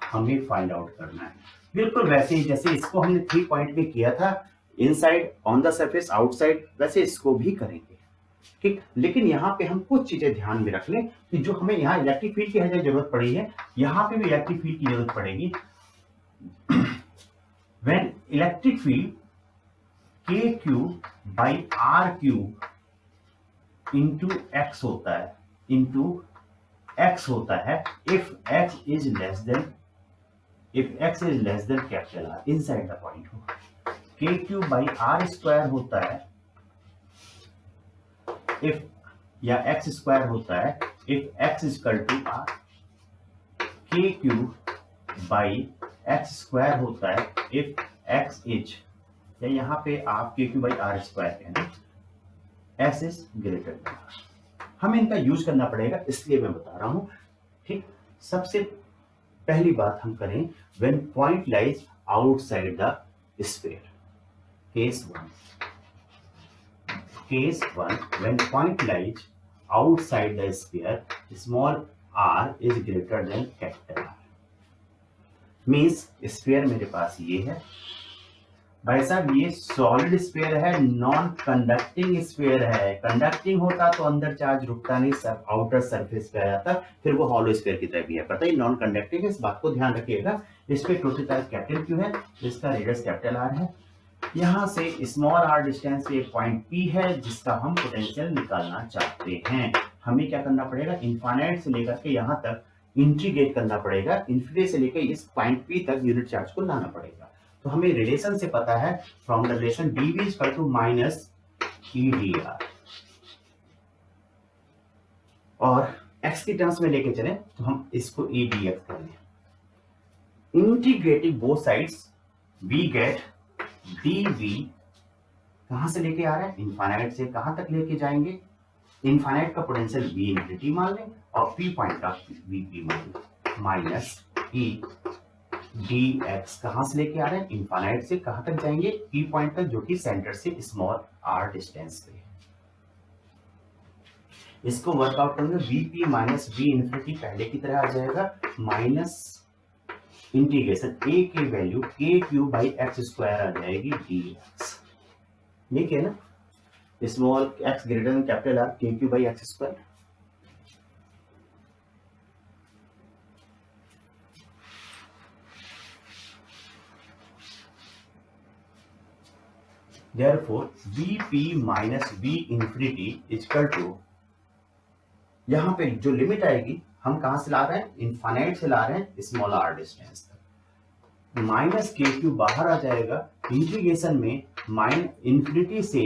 हमें फाइंड आउट करना है। बिल्कुल वैसे ही जैसे इसको हमने 3 पॉइंट में किया था, inside, on the surface, outside, वैसे इसको भी करेंगे। ठीक, लेकिन यहाँ पे हम कुछ चीजें ध्यान में रख लें कि जो हमें यहाँ इलेक्ट्रिक फील्ड की जरूरत पड़ी है, यहाँ पे भी इलेक्ट्रिक फील्ड की जरूरत पड़ेगी। When electric field KQ by RQ into x होता है, if x is less than capital R inside the point हो, KQ by R स्क्वायर होता है if, या x स्क्वायर होता है if x equal to R, KQ by x square होता है if x इज, या यहाँ पे आप KQ by R स्क्वायर कहना, S is greater then R। हमें इनका यूज करना पड़ेगा, इसलिए मैं बता रहा हूं। ठीक, सबसे पहली बात हम करें, when point lies outside the sphere. Case 1, when point lies outside the sphere, small r is greater than capital R। Means sphere मेरे पास ये है भाई साहब, ये सॉलिड स्फीयर है, नॉन कंडक्टिंग स्फीयर है। कंडक्टिंग होता तो अंदर चार्ज रुकता नहीं, सब आउटर सरफेस पे आ जाता, फिर वो हॉलो स्फीयर की तरह भी है। पता ही नॉन कंडक्टिंग है, इस बात को ध्यान रखिएगा। इस पे टोटल चार्ज कैपिटल क्यू है, इसका रेडियस कैपिटल R है। यहाँ से स्मॉल r डिस्टेंस पे एक पॉइंट P है जिसका हम पोटेंशियल निकालना चाहते हैं। हमें क्या करना पड़ेगा, इनफाइनाइट से लेकर के यहाँ तक इंटीग्रेट करना पड़ेगा, इन्फिनिटी से लेकर इस पॉइंट P तक यूनिट चार्ज को लाना पड़ेगा। तो हमें रिलेशन से पता है, from the relation dV equal to minus EdR, और x की टर्म्स में लेके चलें तो हम इसको EdX करेंगे। Integrating both sides we get dV, कहां से लेके आ रहा है, इनफाइनाइट से कहां तक लेके जाएंगे, इनफाइनाइट का पोटेंशियल V इनफिनिटी मान लें और P पॉइंट का VP मान लें, माइनस E dx कहां से लेके आ रहे हैं, इनफाइनाइट से कहां तक जाएंगे, P पॉइंट तक, जो कि सेंटर से स्मॉल r डिस्टेंस पे है। इसको वर्कआउट करेंगे, VP माइनस V इनफिनिटी पहले की तरह आ जाएगा, माइनस इंटीग्रेशन a की value KQ by x square आ जाएगी dx। ये क्या है ना, small x greater than capital R, KQ by x स्क्वायर। Therefore, VP minus V infinity equal to, यहां पे जो लिमिट आएगी हम कहां से ला रहे हैं, इनफाइनाइट से ला रहे हैं स्मॉल r डिस्टेंस तक, माइनस KQ बाहर आ जाएगा, इंटीग्रेशन में इन्फिनिटी से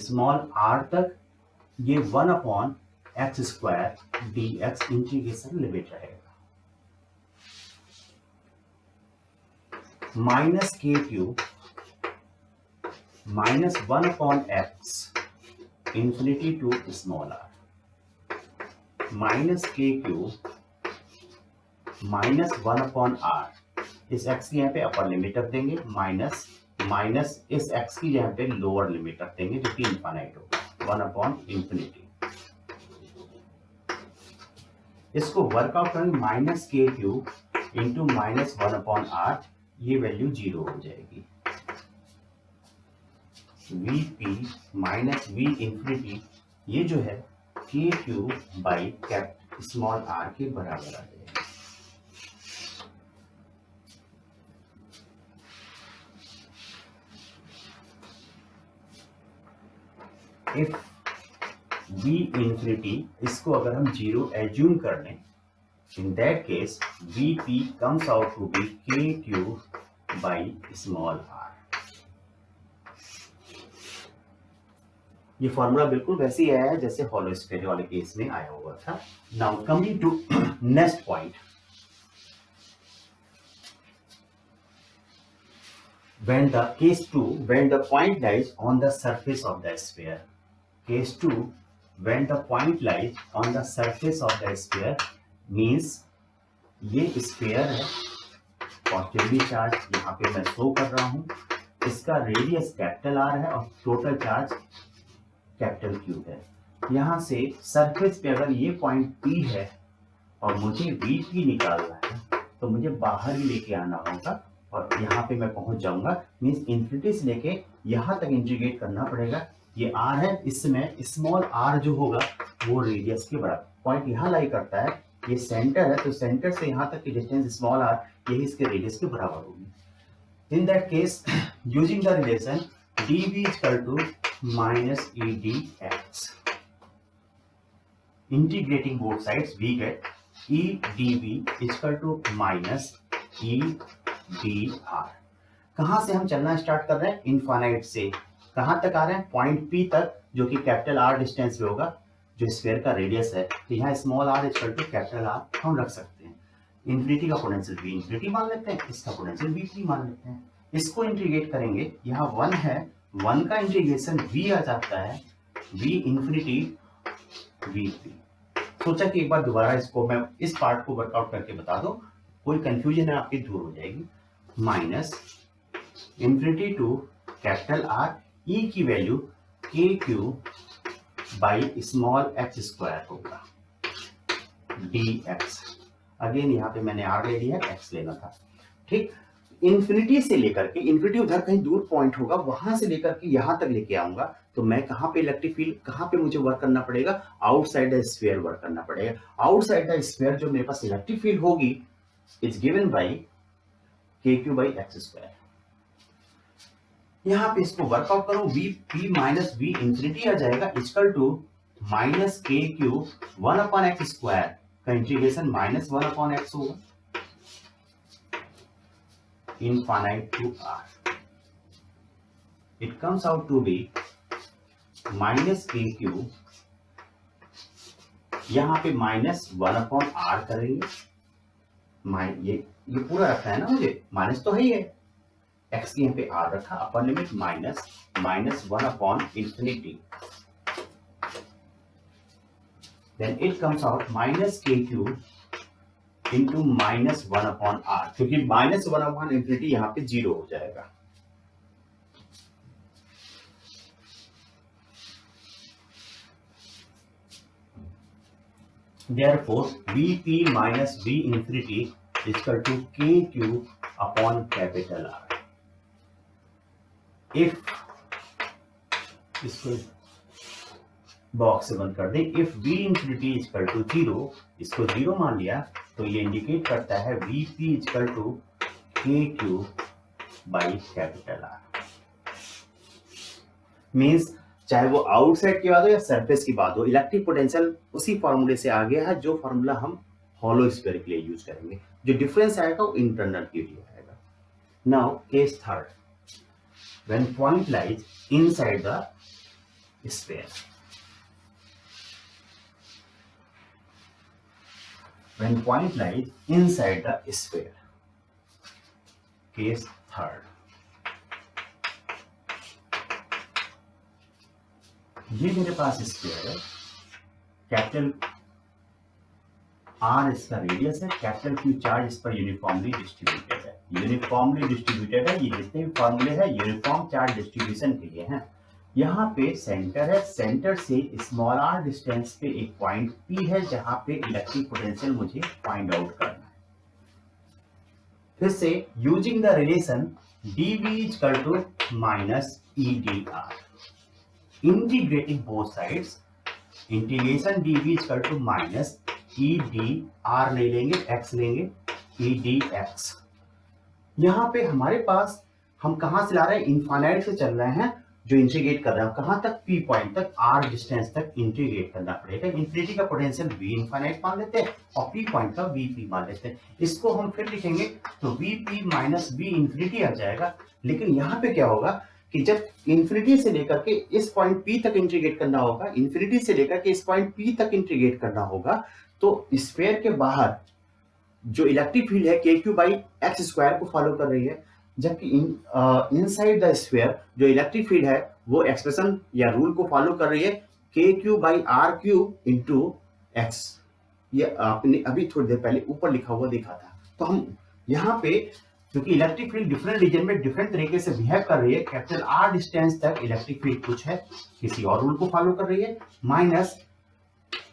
स्मॉल r तक, ये 1/x square dx integration limit रहेगा, minus KQ minus 1/x infinity to small r, minus KQ minus 1/r, इस x की यहाँ पे अपर लिमिट रख देंगे, माइनस इस x की यहाँ पे लोअर लिमिट रख देंगे जो कि इनफाइनाइट होगा, 1/इंफिनिटी। इसको वर्कआउट करेंगे, minus KQ into minus 1/r, ये वैल्यू 0 हो जाएगी। VP माइनस V इंफिनिटी, ये जो है KQ बाई स्मॉल आर के बराबर आ जाएगा। इफ v इंफिनिटी, इसको अगर हम 0 एज्यूम कर लें, in that case vp comes out to be k cube by small R. ये फॉर्मूला बिल्कुल वैसे ही आया है जैसे हॉलो स्फीयर वाले केस में आया हुआ था। Now coming to next point, when the case 2 when the point lies on the surface of the sphere, case 2 when the point lies on the surface of the sphere means ये sphere है, positively charge यहाँ पे मैं show कर रहा हूँ, इसका radius capital R है और टोटल चार्ज कैपिटल क्यू है। यहाँ से सरफेस पे अगर ये पॉइंट पी है और मुझे वी पी निकालना है तो मुझे बाहर ही लेके आना होगा और यहाँ पे मैं पहुंच जाऊंगा। मीन्स इन्फिनिटी से लेके यहाँ तक इंटीग्रेट करना पड़ेगा। ये आर है, इसमें स्मॉल आर जो होगा वो रेडियस के बराबर, पॉइंट यहाँ लाई करता है, ये सेंटर है तो सेंटर से यहाँ तक की डिस्टेंस स्मॉल आर यही इसके रेडियस के बराबर होगी। In that case using the relation dv equal to minus E D x, integrating both sides we get E d V equal to minus E d R. कहां से हम चलना start कर रहे हैं? इनफाइनाइट से कहां तक आ रहे हैं? पॉइंट पी तक, जो कि कैपिटल आर डिस्टेंस पे होगा, जो स्फीयर का रेडियस है। तो यहाँ small R equal to capital R हम रख सकते हैं। इन्फिनिटी का पोटेंशियल वी इन्फिनिटी मान लेते हैं, इसका पोटेंशियल वी पी मान लेते हैं। इसको इंटीग्रेट करेंगे, यहाँ 1 है, 1 का इंटीग्रेशन v आ जाता है, v इन्फिनिटी वी पी। सोचा कि एक बार दोबारा इसको मैं इस पार्ट को वर्कआउट करके बता दो, कोई कंफ्यूजन है आपकी दूर हो जाएगी। Minus infinity to capital R, E की value K Q by small x square होगा डी एक्स। अगेन यहाँ पे मैंने आर ले लिया, एक्स लेना था, ठीक। इन्फिनिटी से लेकर के, इन्फिनिटी उधर कहीं दूर पॉइंट होगा, वहां से लेकर के यहां तक लेके आऊंगा तो मैं कहां पे इलेक्ट्रिक फील्ड, कहां पे मुझे वर्क करना पड़ेगा? आउटसाइड द स्फीयर वर्क करना पड़ेगा। आउटसाइड द स्फीयर जो मेरे पास इलेक्ट्रिक फील्ड होगी is given by K Q by x square. यहां पे इसको वर्कआउट करो, V P minus V infinity आ जाएगा equal to minus K Q 1 upon x square का इंटीग्रेशन माइनस 1 अपॉन एक्स होगा infinite to r. It comes out to be minus k cube, यहाँ पे माइनस 1 अपॉन आर करेंगे। ये पूरा रखना है ना मुझे, माइनस तो है ही है, एक्स की यहाँ पे आर रखा, upper limit minus 1 upon infinity, then it comes out minus K cube into minus 1 upon R, क्योंकि माइनस 1 अपॉन इंफिनिटी यहाँ पे 0 हो जाएगा। Therefore, Vp minus V infinity is equal to K cube upon capital R. If इसको box से बंद कर दें, if V infinity is equal to 0, इसको 0 मान लिया तो ये इंडिकेट करता है Vp is equal to K cube by capital R. Means चाहे वो आउटसाइड की बात हो या सरफेस की बात हो, इलेक्ट्रिक पोटेंशियल उसी फॉर्मूले से आ गया है जो फॉर्मूला हम हॉलो स्फीयर के लिए यूज करेंगे। जो डिफरेंस आएगा वो इंटरनल के लिए आएगा। Now case third, when point lies inside the sphere, when point lies inside the sphere, case third, ये मेरे पास स्फीयर है, कैपिटल आर इसका रेडियस है, कैपिटल क्यू चार्ज इस पर यूनिफॉर्मली डिस्ट्रीब्यूटेड है। यूनिफॉर्मली डिस्ट्रीब्यूटेड है, ये जितने भी फॉर्मूले हैं यूनिफॉर्म चार्ज डिस्ट्रीब्यूशन के लिए हैं। यहाँ पे सेंटर है, सेंटर से स्मॉल आर डिस्टेंस पे एक पॉइंट पी है जहां पे इलेक्ट्रिक पोटेंशियल मुझे फाइंड आउट करना है। फिर से using the relation dv equal to minus E d R, integrating both sides, integration dv equal to minus E d R नहीं लेंगे, एक्स लेंगे, ई डी एक्स। यहां पे हमारे पास हम कहां से ला रहे हैं, इनफाइनाइट से चल रहे हैं, जो इंटीग्रेट कर रहे हैं कहां तक, पी पॉइंट तक, आर डिस्टेंस तक इंटीग्रेट करना पड़ेगा। इन्फिनिटी का पोटेंशियल वी इनफाइनाइट मान लेते हैं और पी पॉइंट का वी पी मान लेते हैं। इसको हम फिर लिखेंगे तो V P minus V infinity आ जाएगा। लेकिन यहाँ पे क्या होगा कि जब इन्फिनिटी से लेकर के इस पॉइंट पी तक इंटीग्रेट करना होगा, इन्फिनिटी से लेकर के इस पॉइंट पी तक इंटीग्रेट करना होगा, तो स्फीयर के बाहर जो इलेक्ट्रिक फील्ड है K Q by x square को फॉलो कर रही है, जबकि इनसाइड द स्फीयर जो इलेक्ट्रिक फील्ड है वो एक्सप्रेशन या रूल को फॉलो कर रही है K Q by R cube into x. ये आपने अभी थोड़ी देर पहले ऊपर लिखा हुआ देखा था। तो हम यहाँ पे क्योंकि इलेक्ट्रिक फील्ड डिफरेंट रीजन में डिफरेंट तरीके से बिहेव कर रही है, कैपिटल आर डिस्टेंस तक इलेक्ट्रिक फील्ड कुछ है, किसी और रूल को फॉलो कर रही है, माइनस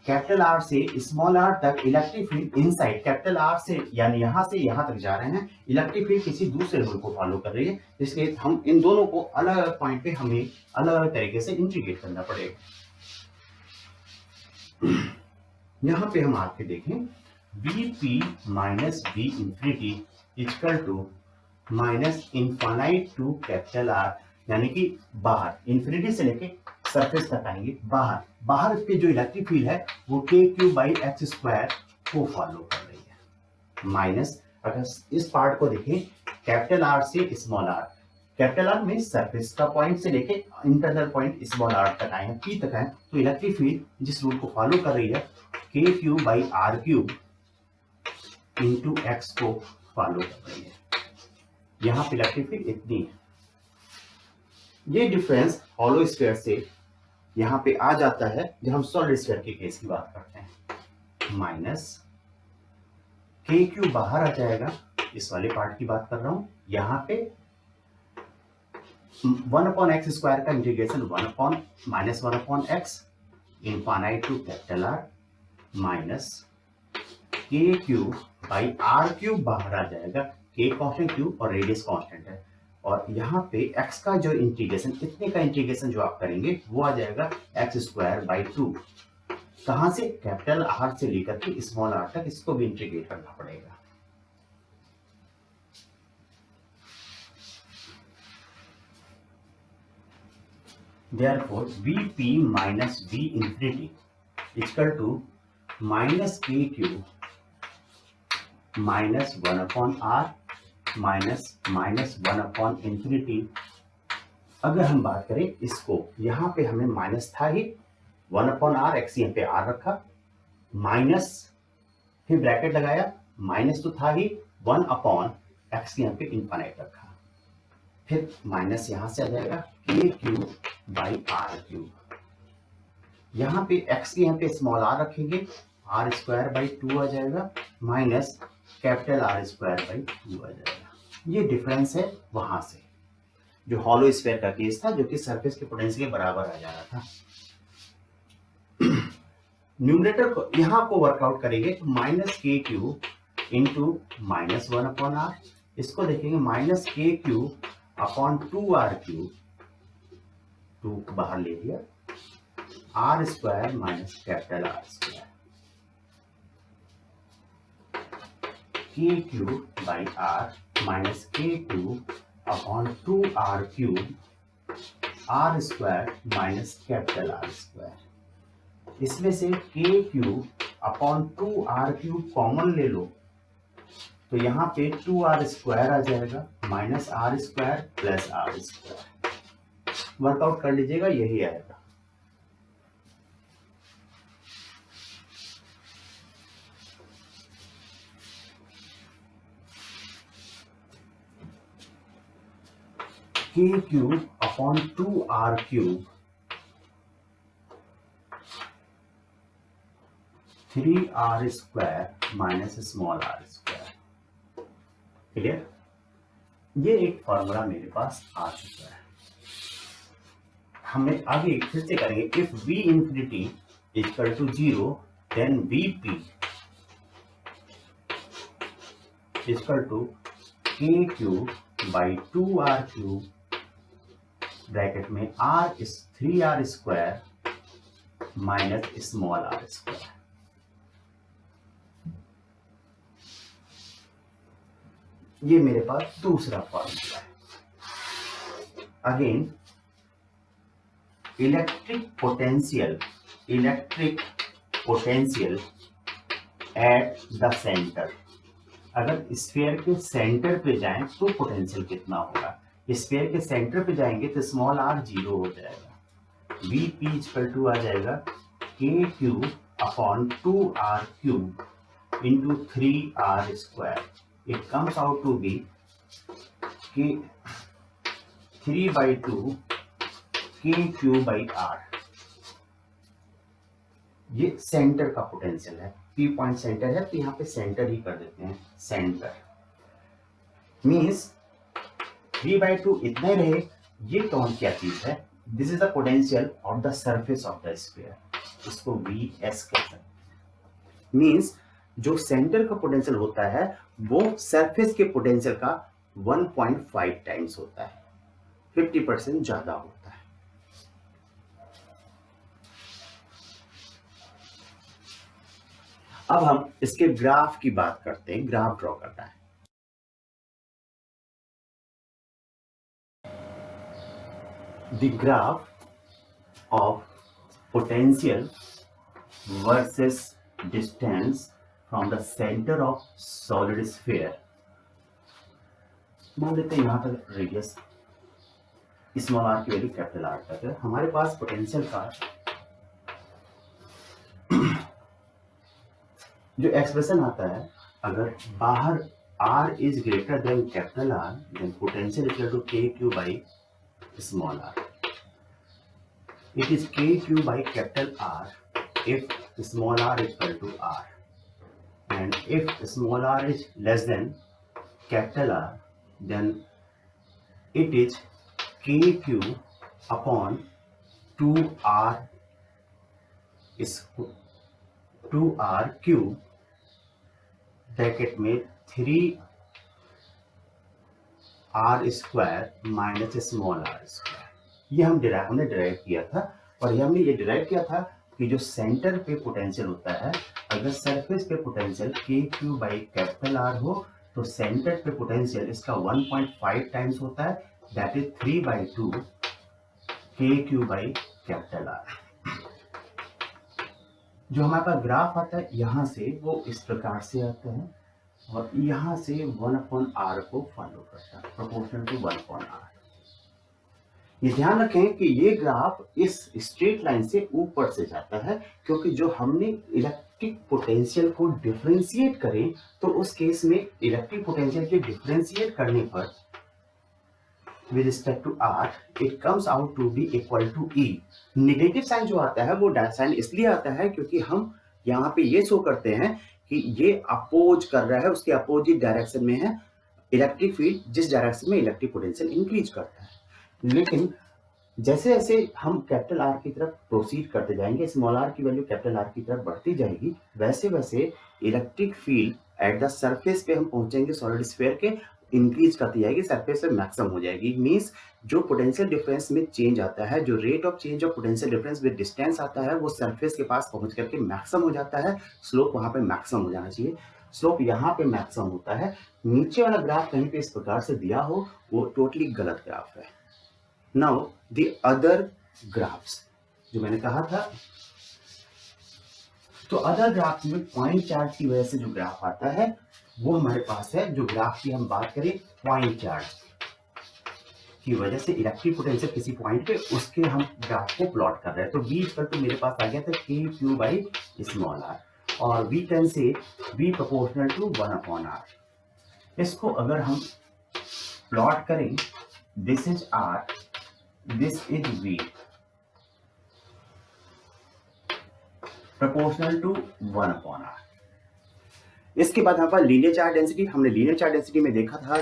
कैपिटल आर से स्मॉल आर तक electric field inside capital R से यानी यहां से यहां तक जा रहे हैं, इलेक्ट्रिक फील्ड किसी दूसरे रूल को फॉलो कर रही है। इसलिए हम इन दोनों को अलग अलग पॉइंट पे हमें अलग अलग तरीके से इंटीग्रेट करना पड़ेगा। यहां पे हम आके देखें V P minus V infinity equal to minus infinite to capital R, यानी कि बाहर इन्फिनिटी से लेके सरफेस तक आएंगे, बाहर के जो इलेक्ट्रिक फील्ड है वो के क्यू बाई एक्स स्क्वायर को फॉलो कर रही है। माइनस अगर इस पार्ट को देखें कैपिटल आर से स्मॉल आर, कैपिटल आर में सरफेस का पॉइंट से लेके इंटरनल पॉइंट स्मॉल आर तक आए हैं, पी तक आए, तो इलेक्ट्रिक फील्ड जिस रूल को फॉलो कर रही है K Q by R cube into x को फॉलो कर रही है। यहाँ पे इलेक्ट्रिक फील्ड इतनी है। ये डिफरेंस हॉलो स्फीयर से यहाँ पे आ जाता है जब हम सॉलिड स्फीयर के केस की बात करते हैं। माइनस के क्यू बाहर आ जाएगा, इस वाले पार्ट की बात कर रहा हूं। यहाँ पे 1 अपॉन एक्स स्क्वायर का integration 1 upon minus 1 upon x infinite to capital R minus K Q by R cube बाहर आ जाएगा, के कांस्टेंट क्यू और रेडियस कांस्टेंट है, और यहाँ पे x का जो इंटीग्रेशन इतने का इंटीग्रेशन जो आप करेंगे वो आ जाएगा एक्स स्क्वायर बाई 2। कहां से, कैपिटल आर से लेकर के स्मॉल आर तक, इसको भी इंटीग्रेट करना पड़ेगा। Therefore Vp minus V infinity equal to minus k cube minus 1 upon r minus 1 upon infinity। अगर हम बात करें इसको, यहां पे हमें माइनस था ही, 1 अपॉन आर, एक्स यहाँ पे आर रखा, माइनस फिर ब्रैकेट लगाया, माइनस तो था ही, 1 अपॉन एक्स यहाँ पे इनफाइनाइट रखा, फिर माइनस यहां से आ जाएगा के क्यूब बाई आर क्यूब। यहाँ पे एक्स के यहाँ पे स्मॉल आर रखेंगे, आर स्क्वायर बाई 2 आ जाएगा, minus capital R square by 2 आ जाएगा। ये डिफरेंस है वहां से जो हॉलो स्फीयर का केस था, जो कि सरफेस के पोटेंशियल के बराबर आ जा रहा था। न्यूमरेटर को यहां को वर्कआउट करेंगे तो minus K cube into minus 1 upon R, इसको देखेंगे minus K cube upon 2 R cube, 2 बाहर ले लिया, R square minus capital R square, K cube by R minus K cube upon 2 R cube, R square minus capital R square. इसमें से K cube upon 2 R cube common ले लो तो यहाँ पे 2 आर स्क्वायर आ जाएगा minus R square plus R square. Work out कर लीजिएगा, यही आएगा। K cube upon 2 R cube 3 R square minus small R square. Clear? ये एक फॉर्मूला मेरे पास आ चुका है। हमें आगे फिर से करेंगे, if v infinity equal to 0 then vp equal to K cube by 2 R cube bracket में r is 3 R square minus small R square. ये मेरे पास दूसरा फॉर्मूला है। Again electric potential at the centre, अगर स्फीयर के centre पे जाएं तो पोटेंशियल कितना होगा। स्फीयर के सेंटर पे जाएंगे तो स्मॉल r 0 हो जाएगा, Vp इक्वल टू आ जाएगा k³ upon 2r³ into 3r square. It comes out to be 3/2 k³/r। ये सेंटर का पोटेंशियल है, P पॉइंट सेंटर है तो यहाँ पे सेंटर ही कर देते हैं। सेंटर मीन्स 3/2 इतने रहे। ये टर्म क्या चीज है, this is the potential of the surface of the sphere, इसको Vs कहते हैं। मीन्स जो सेंटर का पोटेंशियल होता है वो सरफेस के पोटेंशियल का 1.5 टाइम्स होता है, 50% ज्यादा होता है। अब हम इसके ग्राफ की बात करते हैं, ग्राफ ड्रॉ करना है। The graph of potential versus distance from the center of solid sphere। मान लेते हैं यहाँ तक रेडियस स्मॉल r की वैल्यू कैपिटल R तक है। हमारे पास पोटेंशियल का जो एक्सप्रेशन आता है, अगर बाहर r is greater than capital R then potential equal to k³ small r। It is k³ by capital R if small r is equal to r, and if small r is less than capital R, then it is k³ upon 2r³ bracket में 3r square minus small r square. ये हमने derive किया था, और हमने ये derive किया था कि जो सेंटर पे पोटेंशियल होता है, अगर सरफेस पे potential k³ by capital R हो तो सेंटर पे पोटेंशियल इसका 1.5 टाइम्स होता है, that is 3/2 k³ by capital R। जो हमारे पास ग्राफ आता है यहाँ से वो इस प्रकार से आता है, और यहाँ से 1/r को फॉलो करता है, प्रोपोर्शनल टू 1/r। ये ध्यान रखें कि ये ग्राफ इस स्ट्रेट लाइन से ऊपर से जाता है, क्योंकि जो हमने इलेक्ट्रिक पोटेंशियल को डिफरेंशिएट करें तो उस केस में इलेक्ट्रिक पोटेंशियल के डिफरेंशिएट करने पर with respect to r it comes out to be equal to E। Negative sign जो आता है वो साइन इसलिए आता है क्योंकि हम यहाँ पे ये शो करते हैं कि ये अपोज कर रहा है, उसके अपोजिट डायरेक्शन में है इलेक्ट्रिक फील्ड, जिस डायरेक्शन में इलेक्ट्रिक पोटेंशियल इंक्रीज करता है। लेकिन जैसे जैसे हम कैपिटल R की तरफ प्रोसीड करते जाएंगे, स्मॉल r की वैल्यू कैपिटल R की तरफ बढ़ती जाएगी, वैसे वैसे electric field at the surface पे हम पहुंचेंगे सॉलिड स्फीयर के, इंक्रीज करती जाएगी, सरफेस पे मैक्सिमम हो जाएगी। मींस जो पोटेंशियल डिफरेंस में चेंज आता है, जो rate of change of potential difference with distance आता है, वो सरफेस के पास पहुंच करके मैक्सिमम हो जाता है। स्लोप वहां पे मैक्सिमम हो जाना चाहिए, स्लोप यहाँ पे मैक्सिमम होता है। नीचे वाला ग्राफ कहीं पे इस प्रकार से दिया हो वो टोटली गलत ग्राफ है। नाउ द अदर ग्राफ्स जो मैंने कहा था, तो अदर ग्राफ्स में पॉइंट चार्ज की वजह से जो ग्राफ आता है वो हमारे पास है। जो ग्राफ की हम बात करें पॉइंट चार्ज की वजह से इलेक्ट्रिक पोटेंशियल किसी पॉइंट पे, उसके हम ग्राफ को प्लॉट कर रहे हैं। तो v इक्वल टू मेरे पास आ गया था k³ बाई स्मॉल r, और v कैन से v प्रोपोर्शनल टू 1/r। इसको अगर हम प्लॉट करें, this is r, this is v proportional to 1/r। इसके बाद हमारे पास लीनियर चार्ज डेंसिटी। हमने लीनियर चार्ज डेंसिटी में देखा था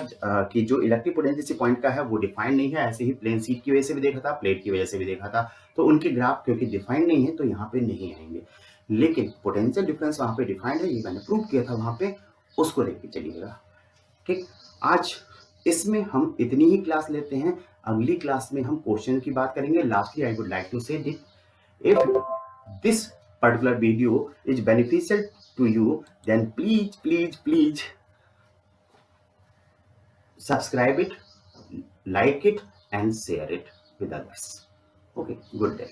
कि जो इलेक्ट्रिक पोटेंशियल इसी पॉइंट का है वो डिफाइंड नहीं है। ऐसे ही प्लेन शीट की वजह से भी देखा था, प्लेट की वजह से भी देखा था। तो उनके ग्राफ क्योंकि डिफाइंड नहीं है तो यहाँ पे नहीं आएंगे, लेकिन पोटेंशियल डिफरेंस वहां पे डिफाइंड है, ये मैंने प्रूव किया था वहां पे, उसको लेके चलिएगा। ठीक, आज इसमें हम इतनी ही क्लास लेते हैं। अगली क्लास में हम क्वेश्चन की बात करेंगे। Lastly I would like to say that if this particular video is beneficial to you, then please subscribe it, like it, and share it with others. Okay, good day.